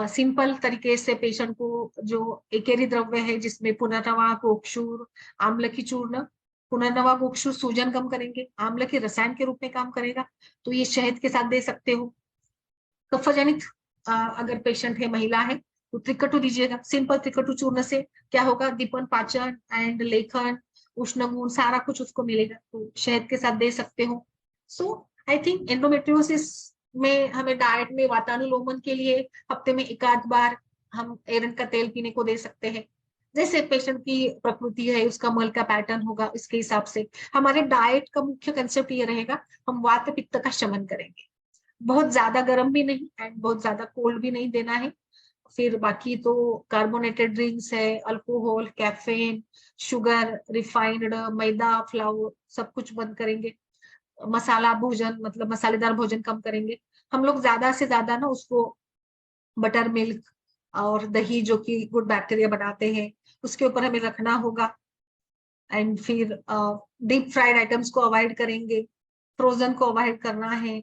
सिंपल तरीके से पेशेंट को जो एकेरी द्रव्य है जिसमें पुनर्नवा गोक्षूर आम्ल की चूर्ण, पुनर्नवा गोक्षूर सूजन कम करेंगे, आम्ल के रसायन के रूप में काम करेगा, तो ये शहद के साथ दे सकते हो। कफजनित अगर पेशेंट है महिला है तो त्रिकटु दीजिएगा। सिंपल त्रिकटु चूर्ण से क्या होगा, दीपन पाचन एंड लेखन उष्ण गुण सारा कुछ उसको मिलेगा, तो शहद के साथ दे सकते हो। सो आई थिंक एंडोमेट्रियोसिस में हमें डाइट में वातानुलोमन के लिए हफ्ते में 1-8 बार हम एरंड का तेल पीने को दे सकते हैं। जैसे पेशेंट की प्रकृति है उसका मल का पैटर्न होगा इसके हिसाब से हमारे डाइट का मुख्य कंसेप्ट ये रहेगा, हम वात पित्त का शमन करेंगे। बहुत ज्यादा गर्म भी नहीं एंड बहुत ज्यादा कोल्ड भी नहीं देना है। फिर बाकी तो कार्बोनेटेड ड्रिंक्स है, अल्कोहल, कैफीन, शुगर, रिफाइंड मैदा, फ्लावर सब कुछ बंद करेंगे। मसाला भोजन मतलब मसालेदार भोजन कम करेंगे। हम लोग ज्यादा से ज्यादा ना उसको बटर मिल्क और दही जो कि गुड बैक्टीरिया बनाते हैं उसके ऊपर हमें रखना होगा। एंड फिर डीप फ्राइड आइटम्स को अवॉइड करेंगे, फ्रोजन को अवॉइड करना है।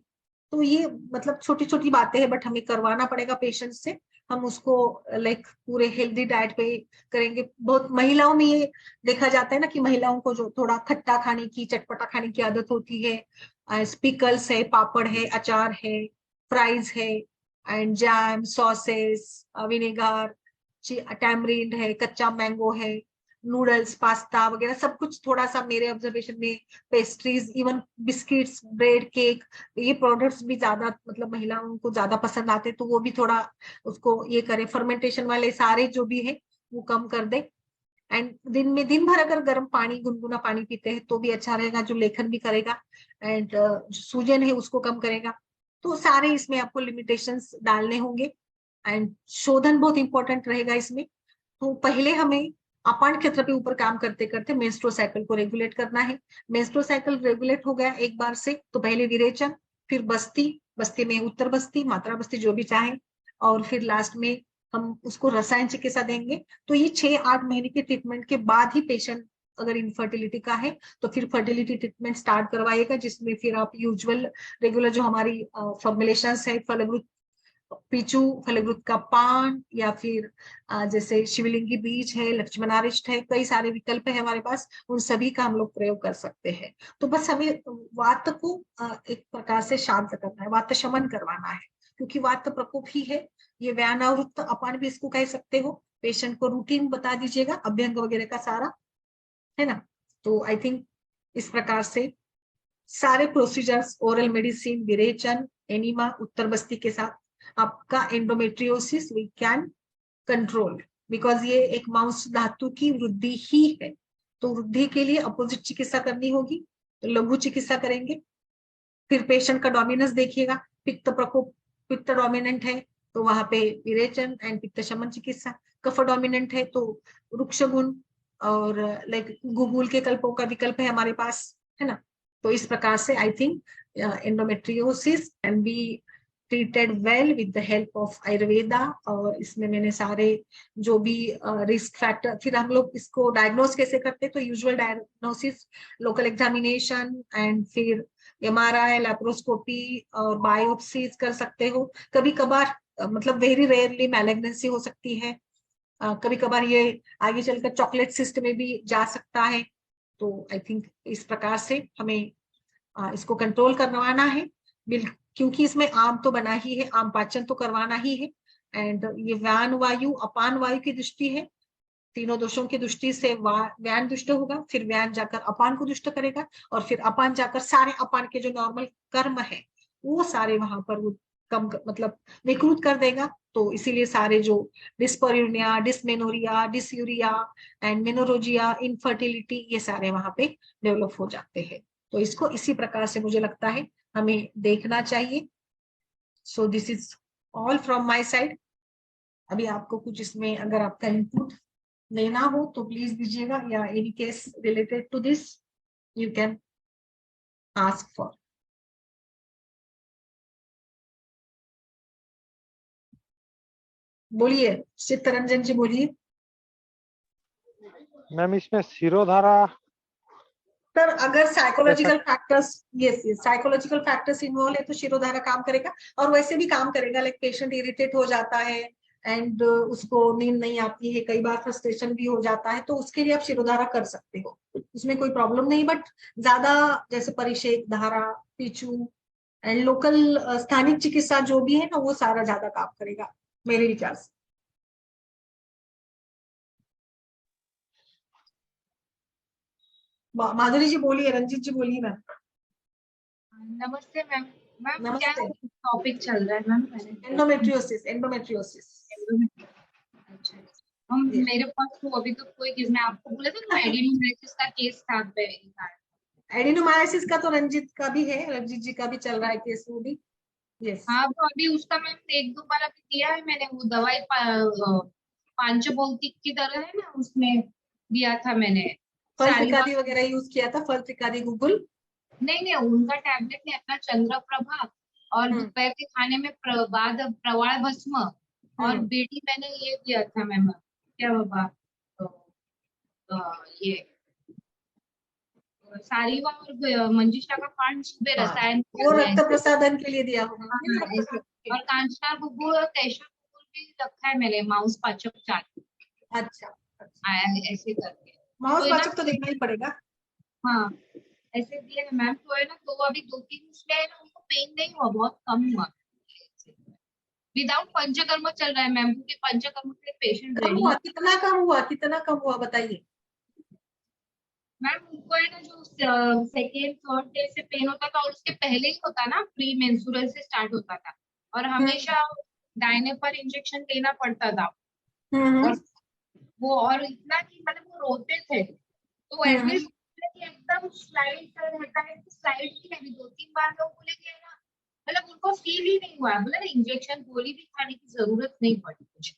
तो ये मतलब छोटी छोटी बातें हैं बट हमें करवाना पड़ेगा पेशेंट से। हम उसको लाइक पूरे हेल्दी डाइट पे करेंगे। बहुत महिलाओं में ये देखा जाता है ना कि महिलाओं को जो थोड़ा खट्टा खाने की चटपटा खाने की आदत होती है, पिकल्स है, पापड़ है, अचार है, फ्राइज है and jam, sauces, vinegar, tamarind है, कच्चा मैंगो है, नूडल्स, पास्ता वगैरह सब कुछ थोड़ा सा मेरे ऑब्जर्वेशन में, pastries, even biscuits, bread, cake, ये प्रोडक्ट्स भी ज्यादा मतलब महिलाओं को ज्यादा पसंद आते, तो वो भी थोड़ा उसको ये करें। फर्मेंटेशन वाले सारे जो भी है वो कम कर दे। एंड दिन भर अगर गर्म पानी गुनगुना पानी पीते हैं तो भी अच्छा रहेगा, जो लेखन भी करेगा एंड जो सूजन है उसको कम करेगा। तो सारे इसमें आपको लिमिटेशंस डालने होंगे एंड शोधन बहुत इंपॉर्टेंट रहेगा इसमें। तो पहले हमें अपान क्षेत्र के ऊपर काम करते करते मेंस्ट्रुअल साइकिल को रेगुलेट करना है। मेंस्ट्रुअल साइकिल रेगुलेट हो गया एक बार से तो पहले विरेचन, फिर बस्ती, बस्ती में उत्तर बस्ती, मात्रा बस्ती जो भी चाहे, और फिर लास्ट में हम उसको रसायन चिकित्सा देंगे, तो ये 6-8 महीने के ट्रीटमेंट के बाद ही पेशेंट अगर इनफर्टिलिटी का है तो फिर फर्टिलिटी ट्रीटमेंट स्टार्ट करवाइएगा, जिसमें फिर आप यूजुअल रेगुलर जो हमारी फॉर्मुलेशन है, फलवृत पीचू, फलवृत का पान, या फिर जैसे शिवलिंगी बीज है, लक्ष्मणारिष्ट है, कई सारे विकल्प है हमारे पास, उन सभी का हम लोग प्रयोग कर सकते हैं। तो बस हमें वात को एक प्रकार से शांत करना है, वात शमन करवाना है, क्योंकि वात प्रकोप ही है ये। व्यानावृत्त अपान भी इसको कह सकते हो। पेशेंट को रूटीन बता दीजिएगा अभ्यंग वगैरह का सारा, है ना। तो आई थिंक इस प्रकार से सारे प्रोसीजर्स, ओरल मेडिसिन, विरेचन, एनिमा, उत्तर बस्ती के साथ आपका endometriosis we can control, because ये एक मांस धातु की वृद्धि ही है। तो वृद्धि के लिए अपोजिट चिकित्सा करनी होगी, तो लघु चिकित्सा करेंगे। फिर पेशेंट का डोमिनेंस देखिएगा, पित्त प्रकोप, पित्त डोमिनेंट है तो वहां पे विरेचन एंड पित्त शमन चिकित्सा। कफ डोमिनेंट है तो वृक्ष गुण और लाइक गुगुल के कल्पों का विकल्प है हमारे पास, है ना। तो इस प्रकार से I think endometriosis can be treated well with the help of Ayurveda. और इसमें मैंने सारे जो भी रिस्क फैक्टर, फिर हम लोग इसको डायग्नोस कैसे करते हैं, तो usual diagnosis, local examination and फिर MRI, लैप्रोस्कोपी और बायोप्सीज कर सकते हो। कभी कभार मतलब वेरी रेयरली मैलिग्नेंसी हो सकती है, कभी कभार ये आगे चलकर चॉकलेट सिस्ट में भी जा सकता है। तो आई थिंक इस प्रकार से हमें इसको कंट्रोल करवाना है, क्योंकि इसमें आम तो बना ही है, आम पाचन तो करवाना ही है। एंड ये व्यान वायु अपान वायु की दृष्टि है, तीनों दोषों की दृष्टि से व्यान दुष्ट होगा, फिर व्यान जाकर अपान को दुष्ट करेगा, और फिर अपान जाकर सारे अपान के जो नॉर्मल कर्म है वो सारे वहां पर वो कम मतलब विकृत कर देगा। तो इसीलिए सारे जो डिस्पर्यूनिया, डिसमेनोरिया, डिसयूरिया एंड मेनोरोजिया, इनफर्टिलिटी, ये सारे वहां पे डेवलप हो जाते हैं। तो इसको इसी प्रकार से मुझे लगता है हमें देखना चाहिए। So this is all from my side. अभी आपको कुछ इसमें अगर आपका इनपुट लेना हो तो प्लीज दीजिएगा, या any case related to this you can ask for. बोलिए चित्तरंजन जी, बोलिए। मैम इसमें शिरोधारा सर अगर psychological factors, yes yes, psychological factors involve है तो शिरोधारा काम करेगा, और वैसे भी काम करेगा। लाइक पेशेंट इरिटेट हो जाता है एंड उसको नींद नहीं आती है, कई बार फ्रस्ट्रेशन भी हो जाता है, तो उसके लिए आप शिरोधारा कर सकते हो, उसमें कोई प्रॉब्लम नहीं। बट ज्यादा जैसे परिषेक धारा, पिचू एंड लोकल स्थानिक चिकित्सा जो भी है ना, वो सारा ज्यादा काम करेगा मेरे विचार से। माधुरी जी बोलिए, रंजीत जी बोलिए मैम। नमस्ते मैम। मैम क्या नमस्ते। टॉपिक चल रहा है मैम? Endometriosis, endometriosis. अच्छा, हम Yes. मेरे पास तो अभी तो कोई केस, मैं आपको बोला था ना एडिनोमाइसिस का केस था एडिनोमायोसिस का तो रंजीत का भी है, रंजीत जी का भी चल रहा है केस, वो भी। यस। हाँ, तो अभी उसका मैम 1-2 बार अभी दिया है मैंने, वो दवाई पांचभौतिक की तरह है ना, उसमें दिया था मैंने। फल सारी त्रिकादी बार वगैरह यूज किया था, फल त्रिकादी गूगल। नहीं, उनका टैबलेट नहीं, अपना चंद्रप्रभा, और दोपहर के खाने में बाद प्रवाल भस्म, और बेटी मैंने ये दिया था मैम, क्या बाबा, ये सारीवा और मंजिष्ठा का पान सुबह रसायन वो रक्त प्रसादन के लिए दिया होगा। ऐसे, और कांचना गुगुल और केशर गुगुल भी रखा है मैंने, माउस पाचक चाट अच्छा, ऐसे करके। माउस तो है ना, पाचक तो देखना ही पड़ेगा। हाँ ऐसे दिया है मैम। तो है ना, तो अभी 2-3 उसमें है ना, उनको पेन नहीं हुआ, बहुत कम हुआ। विदाउट पंचकर्म चल रहा है मैम, क्योंकि पंचकर्म के पेशेंट कम रेडी हुआ, कितना कम हुआ, कितना कम हुआ बताइए। मैम। उनको है ना, जो सेकेंड थर्ड डे से पेन होता था, और उसके पहले ही होता ना, प्री मेंस्ट्रुअल से स्टार्ट होता था, और हमेशा दाहिने पर इंजेक्शन लेना पड़ता था। और वो और इतना कि मतलब वो रोते थे, तो एटलीस्ट एकदम स्लाइड रहता है, स्लाइड ही नहीं, 2-3 बार लोग बोले कि है ना, मतलब उनको फील ही नहीं हुआ, मतलब इंजेक्शन गोली भी खाने की जरूरत नहीं पड़ी कुछ।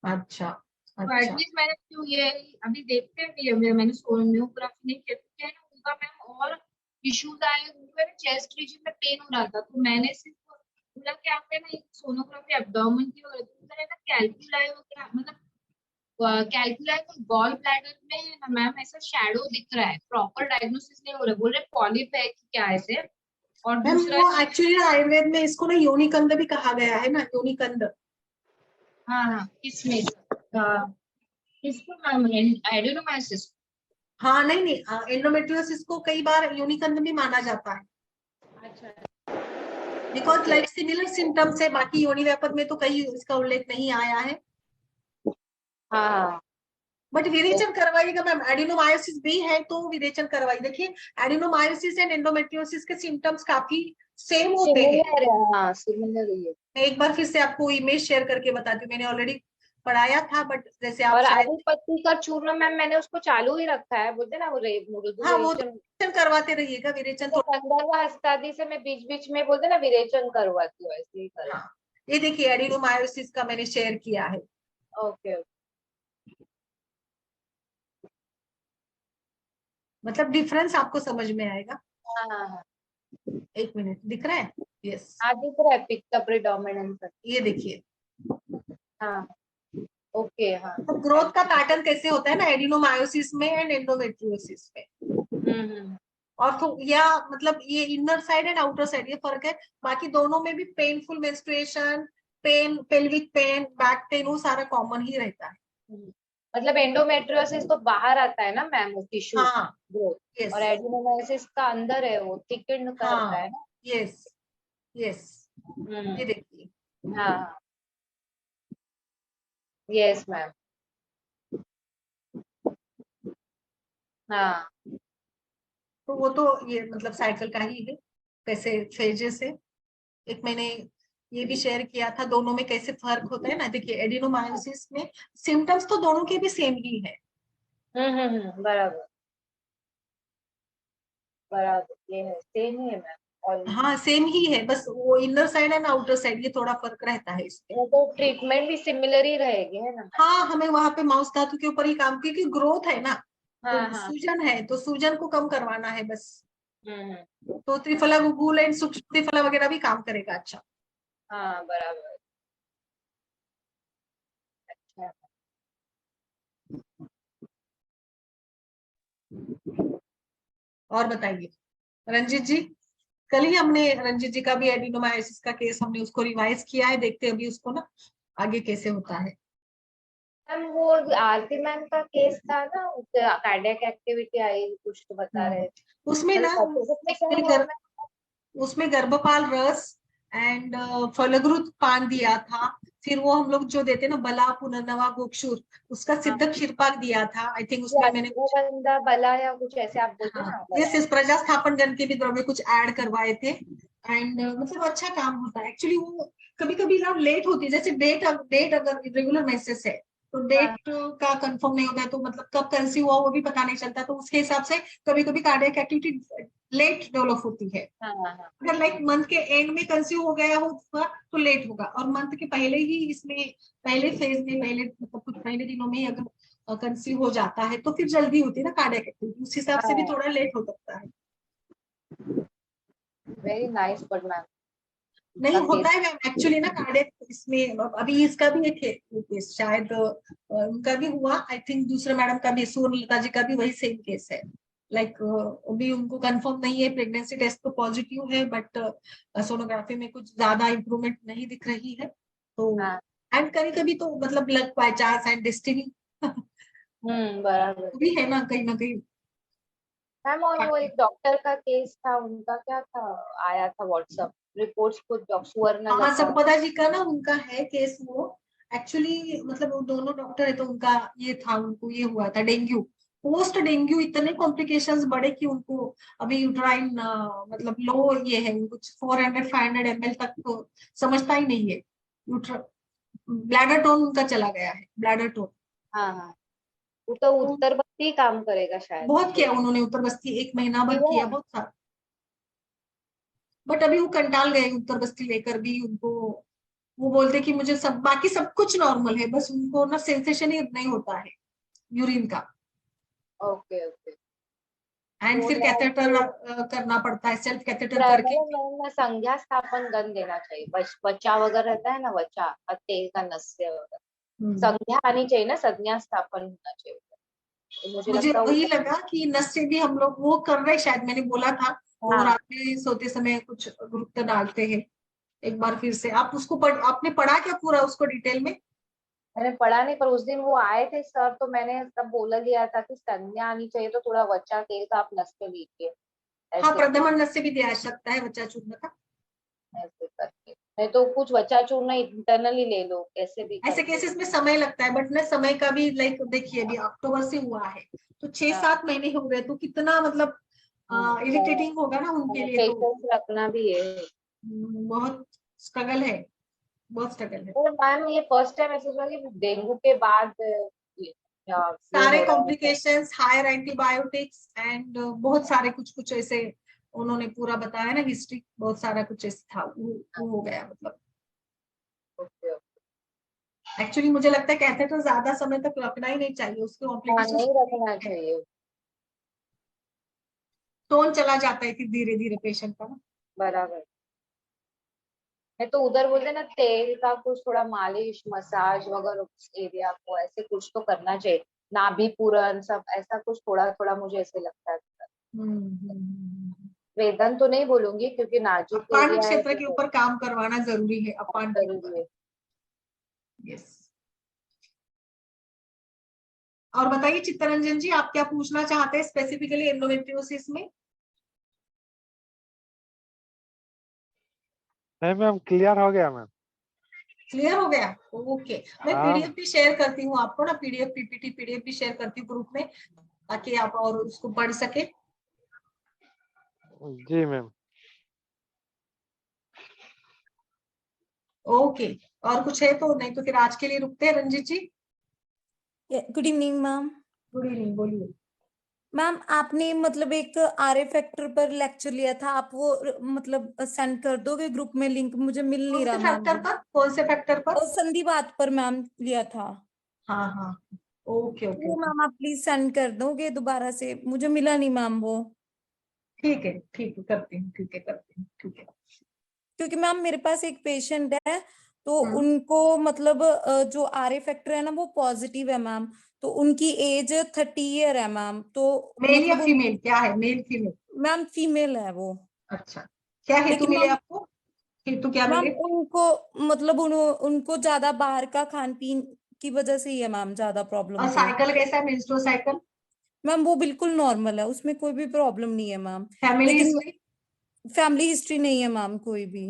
अच्छा तो अच्छा। एटलीस्ट मैंने क्यों ये अभी देखते हैं, मैंने सोनोग्राफी नहीं किया है ना, उनका मैम और इश्यूज आए, उनको है ना चेस्ट रीजन में पेन हो रहा था, तो मैंने सिर्फ बोला कि आप है ना सोनोग्राफी एब्डोमेन की, और है ना कि कैलकुलाई वगैरह मतलब कैलकुलाई तो गॉल ब्लैडर में ना मैम ऐसा शैडो दिख रहा है, प्रॉपर डायग्नोसिस नहीं हो रहा, बोल रहे पॉलिप है कि क्या ऐसे। और मैम दूसरा वो एक्चुअली आयुर्वेद में इसको ना योनिकंद भी कहा गया है ना, योनिकंद। हाँ हाँ किसमें किसको मैम, एडेनोमाइसिस। हाँ नहीं नहीं, एंडोमेट्रियोसिस को कई बार योनिकंद भी माना जाता है, अच्छा because okay. Like similar symptoms है। बाकी योनि व्यापक में तो कहीं इसका उल्लेख नहीं आया है, हाँ बट विरेचन करवाइएगा मैम। एडिनोमायोसिस भी है तो विरेचन करवाइए। देखिए एडिनोमायोसिस एंड एंडोमेट्रियोसिस के सिम्टम्स काफी सेम होते हैं। सिमिलर है, हाँ सिमिलर ही है। मैं एक बार फिर से आपको इमेज शेयर करके बताती हूँ, मैंने ऑलरेडी पढ़ाया था, बट जैसे आप और शायद, आलू पत्ती का चूर्ण मैम मैंने उसको चालू ही रखा है, बोलते ना वो मृदु हाँ वो तो विरेचन। विरेचन करवाते रहिएगा, विरेचन तो तो। संदर्भ हस्तादि से मैं बीच बीच में बोलते ना विरेचन करवाती हूँ, ऐसे ही करवा। हाँ ये देखिए एडिनोमायोसिस का मैंने शेयर किया है, ओके ओके। मतलब डिफरेंस आपको समझ में आएगा। हाँ हाँ हाँ। एक मिनट, दिख रहा है? यस, हाँ दिख रहा है पित्त प्रिडोमिनेंस। ये देखिए। हाँ ओके हाँ। तो ग्रोथ का पैटर्न कैसे होता है ना एडिनोमायोसिस में एंड एंडोमेट्रियोसिस में। हम्म। और तो या मतलब ये inner side and outer side ये फर्क है। बाकी दोनों में भी painful menstruation, pain, pelvic pain, back pain, वो सारा कॉमन ही रहता है। मतलब एंडोमेट्रियोसिस तो बाहर आता है ना मैम, वो टिश्यू हाँ ग्रोथ। और यस, एडिनोमाइसिस का अंदर है, वो थिकन्ड करता है हाँ ना। यस यस, ये हम्म। देखिए। हाँ यस मैम। हाँ तो वो तो ये मतलब साइकिल का ही है, कैसे फेजेस है। एक मैंने ये भी शेयर किया था, दोनों में कैसे फर्क होता है ना। देखिए एडिनोमायोसिस में सिम्टम्स तो दोनों के भी सेम ही है। बराबर बराबर, ये है सेम ही है मैम ऑलमोस्ट। हाँ सेम ही है, बस वो inner side and outer side ये थोड़ा फर्क रहता है इसमें। वो तो ट्रीटमेंट भी सिमिलर ही रहेगी है ना मैम। हाँ हमें वहां पे माउस धातु के ऊपर ही काम, क्योंकि ग्रोथ है ना, तो हाँ हाँ। सूजन है तो सूजन को कम करवाना है बस। हम्म। तो त्रिफला गुगुल एंड सूक्ष्म त्रिफला वगैरह भी काम करेगा अच्छा। हाँ बराबर। अच्छा। और बताइए रंजीत जी, कल ही हमने रंजीत जी का भी एडिनोमायोसिस का केस हमने उसको रिवाइज किया है, देखते हैं अभी उसको ना आगे कैसे होता है। मैम वो आरती मैम का केस था ना, कार्डियक एक्टिविटी आई कुछ तो बता रहे थे। उसमें ना मतलब उसमें क्या उसमें हुआ उसमें गर्भपाल रस एंड फलग्रुत पान दिया था। फिर वो हम लोग जो देते ना बला पुनर्नवा गोक्षुर, उसका मैम? सिद्धक क्षीरपाक दिया था। आई थिंक ये उसमें मैंने कुछ, अश्वगंधा बला या कुछ ऐसे आप बोलते हाँ ना, यस बला। यस, प्रजास्थापन गण के भी द्रव्य कुछ ऐड करवाए थे। एंड मतलब अच्छा काम होता है एक्चुअली। वो कभी कभी ना लेट होती है, जैसे डेट डेट अगर इरेगुलर मेंसेस है तो हाँ डेट का कंफर्म नहीं होता है, तो मतलब कब कंसीव हुआ वो भी पता नहीं चलता, तो उसके हिसाब से कभी कभी कार्डियक एक्टिविटी लेट डेवलप होती है। हाँ हाँ। अगर लाइक मंथ के एंड में कंसीव हो गया होगा तो लेट होगा, और मंथ के पहले ही इसमें पहले फेज में, पहले मतलब कुछ पहले दिनों में ही अगर कंसीव हो जाता है तो फिर जल्दी होती है ना कार्डियक एक्टिविटी, उस हिसाब से भी हाँ थोड़ा लेट हो सकता है। वेरी नाइस बट मैम नहीं का होता केस। है मैम एक्चुअली ना कार्डियक इसमें। अभी इसका भी एक केस शायद उनका भी हुआ, आई थिंक दूसरे मैडम का भी, सूर्यलता जी का भी वही सेम केस है। लाइक अभी उनको कंफर्म नहीं है, प्रेगनेंसी टेस्ट तो पॉजिटिव है, बट सोनोग्राफी में कुछ ज्यादा इम्प्रूवमेंट नहीं दिख रही है। तो हाँ एंड कभी कभी तो मतलब luck by chance and destiny बराबर। भी है ना कहीं ना कहीं। मैम और वो एक डॉक्टर का केस था, उनका क्या था, आया था व्हाट्सएप रिपोर्ट्स को, सुवर्ण हाँ लता। संपदा जी का ना उनका है केस वो। एक्चुअली मतलब वो दोनों डॉक्टर है तो उनका ये था, उनको ये हुआ था डेंगू, पोस्ट डेंगू, इतने कॉम्प्लिकेशंस बढ़े कि उनको अभी यूट्राइन मतलब लो ये है, कुछ 400-500 ml तक तो समझता ही नहीं है। ब्लैडर टोन उनका चला गया है, ब्लैडर टोन। हाँ हाँ। वो तो तो उत्तर बस्ती काम करेगा शायद बहुत तो। किया उन्होंने, उत्तर बस्ती 1 महीना भर किया किया, बहुत सारा। बट अभी वो कंटाल गए उत्तर बस्ती लेकर भी उनको। वो बोलते कि मुझे सब बाकी सब कुछ नॉर्मल है, बस उनको ना सेंसेशन ही नहीं होता है यूरिन का। Okay okay. एंड तो फिर कैथेटर करना पड़ता है, सेल्फ कैथेटर करके। मैं संज्ञा स्थापन गण देना चाहिए, वचा वगैरह रहता है ना, वचा तेल का नस्य वगैरह। संज्ञा आनी चाहिए ना, संज्ञा स्थापन होना चाहिए। तो मुझे मुझे लगता है वही लगा कि नस से भी हम लोग वो कर रहे, शायद मैंने बोला था वो हाँ, रात में सोते समय कुछ ग्रुप डालते हैं। एक बार फिर से आप उसको आपने पढ़ा क्या पूरा उसको डिटेल में? मैंने पढ़ा नहीं, पर उस दिन वो आए थे सर, तो मैंने तब बोला दिया था कि संज्ञा आनी चाहिए, तो थोड़ा वच्चा तेल का आप नस पे लीजिए, हाँ, ऐसे प्रदमन नस से भी दिया सकता है बच्चा चूर्ण का। ऐसे करके। नहीं तो कुछ वच्चा चूर्ण इंटरनली ले लो, ऐसे भी ऐसे करके। केसेस में समय लगता है, बट ना समय का भी लाइक देखिए अभी अक्टूबर से हुआ है तो 6-7 महीने हो गए, तो कितना मतलब इरिटेटिंग होगा ना उनके लिए। तो पेशेंस रखना भी है। बहुत स्ट्रगल है, बहुत स्ट्रगल है। तो मैम ये फर्स्ट टाइम ऐसा हुआ कि डेंगू के बाद ये सारे हो रहा है। कॉम्प्लिकेशंस, हायर एंटीबायोटिक्स एंड बहुत सारे कुछ कुछ ऐसे उन्होंने पूरा बताया ना, हिस्ट्री बहुत सारा कुछ ऐसे था, वो हो गया मतलब। Okay. एक्चुअली मुझे लगता है कैथेटर ज्यादा समय तक रखना ही नहीं चाहिए, उसके हाँ, कॉम्प्लिकेशंस नहीं रखना चाहिए। टोन चला जाता है फिर धीरे धीरे पेशेंट का ना। बराबर। नहीं तो उधर बोलते ना तेल का कुछ थोड़ा मालिश मसाज वगैरह उस एरिया को ऐसे कुछ तो करना चाहिए, नाभि पूरन सब ऐसा कुछ थोड़ा थोड़ा मुझे ऐसे लगता है। वेदन तो नहीं बोलूंगी क्योंकि नाजुक अपान एरिया है क्षेत्र के तो ऊपर काम करवाना जरूरी है, बहुत अपान के ऊपर। जरूरी है। यस। और बताइए चित्तरंजन जी, आप क्या पूछना चाहते हैं स्पेसिफिकली एंडोमेट्रियोसिस में? नहीं मैम, क्लियर हो गया मैम। क्लियर हो गया? ओके, मैं हाँ पीडीएफ भी शेयर करती हूँ आपको ना, पीडीएफ पीपीटी पीडीएफ भी शेयर करती हूँ ग्रुप में, ताकि आप और उसको पढ़ सके। जी मैम। ओके, और कुछ है तो, नहीं तो फिर आज के लिए रुकते हैं। Ranjeet ji, good evening ma'am. Good evening, बोलिए। मैम आपने मतलब एक आरए फैक्टर पर लेक्चर लिया था, आप वो मतलब सेंड कर दोगे ग्रुप में लिंक? मुझे मिल कौन नहीं से रहा मैम फैक्टर पर, कौन से फैक्टर पर? और संधिवात पर मैम लिया था। हाँ हाँ, ओके ओके वो ओके, मैम आप प्लीज सेंड कर दोगे दोबारा से, मुझे मिला नहीं मैम वो। ठीक है ठीक है, करती हूँ, ठीक है करती हूँ, ठीक है। क्योंकि मैम मेरे पास एक पेशेंट है, तो हम्म। उनको मतलब जो आरए फैक्टर है ना वो पॉजिटिव है मैम, तो उनकी एज 30 ईयर है मैम, तो मेल या मतलब फीमेल, क्या है, मेल फीमेल? मैम फीमेल है वो। अच्छा, क्या हेतु लेकिन मिले मैम आपको, हेतु क्या मैम मिले? उनको मतलब उनको ज्यादा बाहर का खान पीन की वजह से ही है मैम, ज्यादा और प्रॉब्लम तो। साइकिल कैसा है, मेंस्ट्रुअल साइकिल? मैम वो बिल्कुल नॉर्मल है, उसमें कोई भी प्रॉब्लम नहीं है मैम। फैमिली लेकिन हिस्ट्री? फैमिली हिस्ट्री नहीं है मैम कोई भी।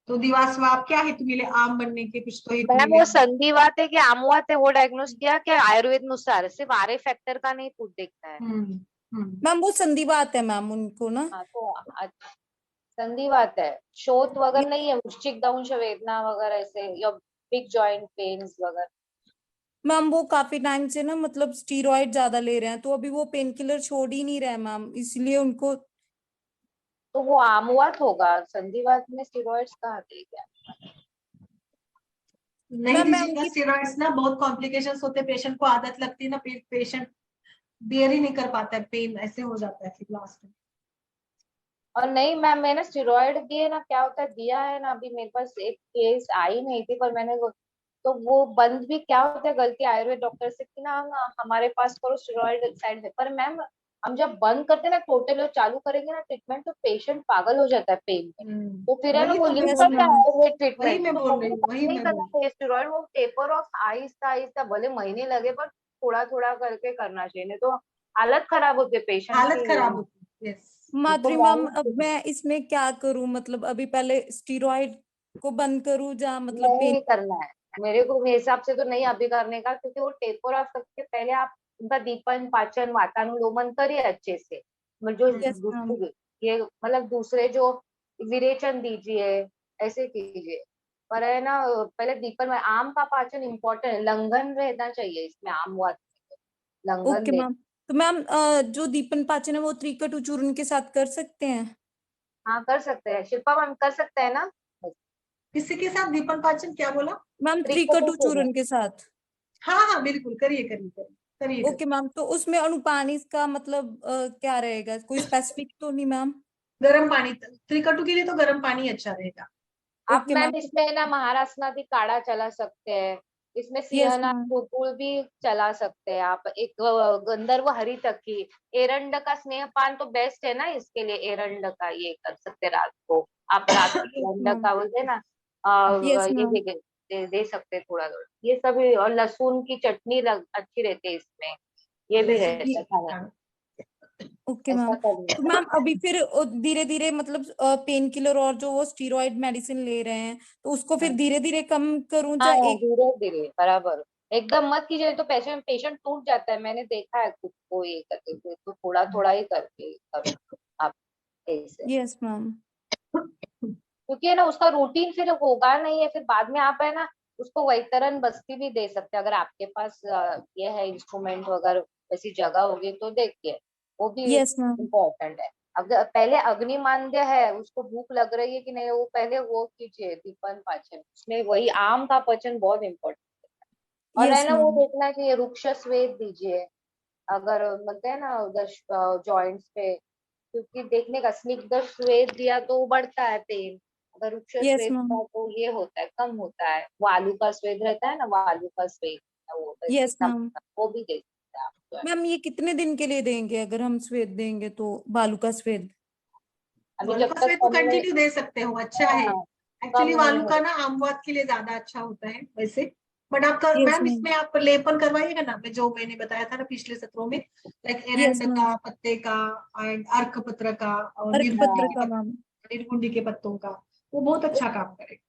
तो दीवार स्वाब क्या हेतु मिले, आम बनने के कुछ तो हेतु मैम मिले वो आपको? संधिवात है कि आमुवात है वो डायग्नोस किया कि आयुर्वेद नुसार सिर्फ आरए फैक्टर का नहीं पूछ देखता है। हम्म हम्म। मैम वो संधिवात है मैम उनको ना। हाँ तो अच्छा, संधिवात है, शोथ वगैरह नहीं है, वृश्चिक दंश वेदना वगैरह ऐसे या बिग जॉइंट पेन्स वगैरह? मैम वो काफी टाइम से ना मतलब स्टीरॉइड ज्यादा ले रहे हैं, तो अभी वो पेन किलर छोड़ ही नहीं रहे मैम, इसलिए उनको। तो वो आमुवात होगा, संधिवात में स्टेरॉइड्स कहाँ थे क्या? नहीं मैम मैं दीजिएगा उनकी स्टेरॉइड्स ना, बहुत कॉम्प्लिकेशंस होते हैं, पेशेंट को आदत लगती है ना, फिर पेशेंट बियर ही नहीं कर पाता है, पेन ऐसे हो जाता है फिर लास्ट में। और नहीं मैम मैंने स्टेरॉइड दिए ना, क्या होता है दिया है ना, अभी मेरे पास एक केस आई नहीं थी पर मैंने वो, तो वो बंद भी क्या होता है गलती आयुर्वेद डॉक्टर से कि ना हम हमारे पास करो स्टेरॉइड साइड है, पर मैम हम जब बंद करते हैं ना टोटल और चालू करेंगे ना ट्रीटमेंट तो पेशेंट पागल हो जाता है पेन में। तो फिर है ना वही वो तो मैं लिंक यस बोल करता रही है मैम। हूँ, आयुर्वेद वही ट्रीटमेंट, मैं तो बोल रही हमको हूँ, बंद वही नहीं मैं करना बोल। चाहिए स्टेरॉइड, वो टेपर ऑफ आहिस्ता आहिस्ता भले महीने लगे पर थोड़ा थोड़ा करके करना चाहिए, नहीं तो हालत खराब होती है पेशेंट हालत की। खराब होती है, यस। उनको माधुरी मैम अब मॉर्निंग मैं इसमें क्या करूं, मतलब अभी पहले स्टीरॉइड को बंद करूं या मतलब पेन? नहीं करना है, मेरे को मेरे हिसाब से तो नहीं अभी करने का, क्योंकि वो टेपर ऑफ करके पहले आप उनका दीपन पाचन वातानुलोमन करिए अच्छे से, जो यस मैम। ये मतलब दूसरे जो विरेचन दीजिए ऐसे कीजिए, पर है ना पहले दीपन में आम का पाचन इम्पोर्टेंट है, लंघन रहना चाहिए इसमें आम वात लंघन ओके दे। मैम। तो मैम जो दीपन पाचन है वो त्रिकटु चूर्ण के साथ कर सकते हैं? हाँ कर सकते हैं, शिल्पा मैम कर सकते हैं ना, किसी के साथ दीपन पाचन क्या बोला? मैम त्रिकटु त्रिकटु चूर्ण। चूर्ण के साथ। हाँ हाँ बिल्कुल, करिए करिए करिए करिए करिए। ओके मैम, तो उसमें अनुपानी का मतलब क्या रहेगा, कोई स्पेसिफिक तो नहीं मैम? गर्म पानी, त्रिकटु के लिए तो गर्म पानी अच्छा रहेगा। आप ओके मैम मैम। इसमें ना महाराष्ट्र भी काढ़ा चला सकते हैं, इसमें सिंहनाथ ma'am. गोकुल भी चला सकते हैं आप। एक गंधर्व हरितकी, एरंड का स्नेहपान तो बेस्ट है ना इसके लिए। एरंड का ये कर सकते रात को आप, रात को एरंड ma'am. का बोलते ना, Yes, ये ma'am. भी दे सकते थोड़ा थोड़ा। ये सब और लहसुन की चटनी अच्छी रहती है इसमें, ये भी रहता है खाने में। ओके ऐसा मैम। करना तो मैम अभी फिर धीरे धीरे मतलब पेन किलर और जो वो स्टीरॉइड मेडिसिन ले रहे हैं, तो उसको फिर धीरे धीरे कम करूं हाँ, चाहे एक? धीरे धीरे बराबर, एकदम मत कीजिए तो पेशेंट पेशेंट टूट जाता है। मैंने देखा है खुद को ये करते हुए, तो थोड़ा थोड़ा ही करके करो आप ऐसे। Yes ma'am. क्योंकि है ना उसका रूटीन फिर होगा नहीं है, फिर बाद में आप है ना उसको वैतरन बस्ती भी दे सकते हैं अगर आपके पास ये है इंस्ट्रूमेंट वगैरह वैसी जगह होगी तो देखिए, वो भी यस मैम। इम्पोर्टेंट है। अगर पहले अग्निमांद्य है, उसको भूख लग रही है कि नहीं, वो पहले वो कीजिए दीपन पाचन, उसमें वही आम का पचन बहुत इम्पोर्टेंट है। और यस है ना वो मैम। देखना चाहिए, वृक्ष स्वेद दीजिए अगर बोलते हैं ना उधर जॉइंट्स पे, क्योंकि देखने का स्निग्ध स्वेद दिया तो बढ़ता है पेन, अगर वृक्ष यस स्वेद मैम। का तो ये होता है कम होता है। वो आलू का स्वेद रहता है ना, वो आलू का स्वेद वो वैसे यस कम, मैम। वो भी दे सकते हैं आप। मैम ये कितने दिन के लिए देंगे अगर हम स्वेद देंगे तो, बालू का स्वेद? अभी वालू जब का तक स्वेद तो कम नहीं, कंटिन्यू दे सकते हो, अच्छा है। हाँ, कम एक्चुअली नहीं वालू हो। का ना आमवात के लिए ज्यादा अच्छा होता है वैसे। बट आप यस मैम मैम। इसमें आप लेपन करवाइएगा ना, मैं जो मैंने बताया था ना पिछले सत्रों में, लाइक यस एरंड मैम। का पत्ते का एंड अर्क पत्र का और अर्क पत्र का मैम। निर्गुंडी के पत्तों का, वो बहुत अच्छा काम करेगा।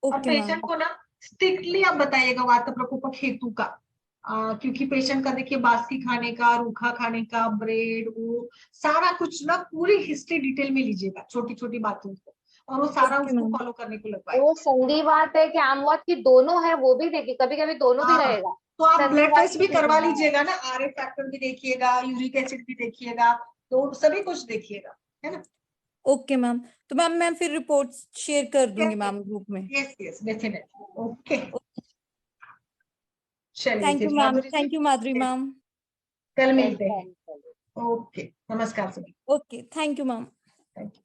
और ओके मैम। पेशेंट को ना स्ट्रिक्टली आप बताइएगा वात प्रकोपक हेतु का, क्योंकि पेशेंट का देखिए बासी खाने का, रूखा खाने का, ब्रेड, वो सारा कुछ ना पूरी हिस्ट्री डिटेल में लीजिएगा, छोटी छोटी बातों को, और वो सारा ओके उसको मैम। फॉलो करने को वो लगवाएगा। संधि बात है कि आमवात की दोनों है, वो भी देखिए, कभी कभी दोनों भी हाँ, रहेगा। तो आप ब्लड संधिवात टेस्ट भी की करवा हाँ, लीजिएगा ना, आरएफ फैक्टर भी देखिएगा, यूरिक एसिड भी देखिएगा, तो सभी कुछ देखिएगा, है ना। Okay ma'am. तो मैम मैं फिर रिपोर्ट शेयर कर दूंगी यस मैम ग्रुप में। Yes yes definitely, okay. चलिए थैंक यू फिर ma'am, Madhuri ji, thank you Madhuri ma'am. कल नेक्स्ट मिलते हैं। टाइम। ओके, नमस्कार सभी। Okay, thank you ma'am. Thank you.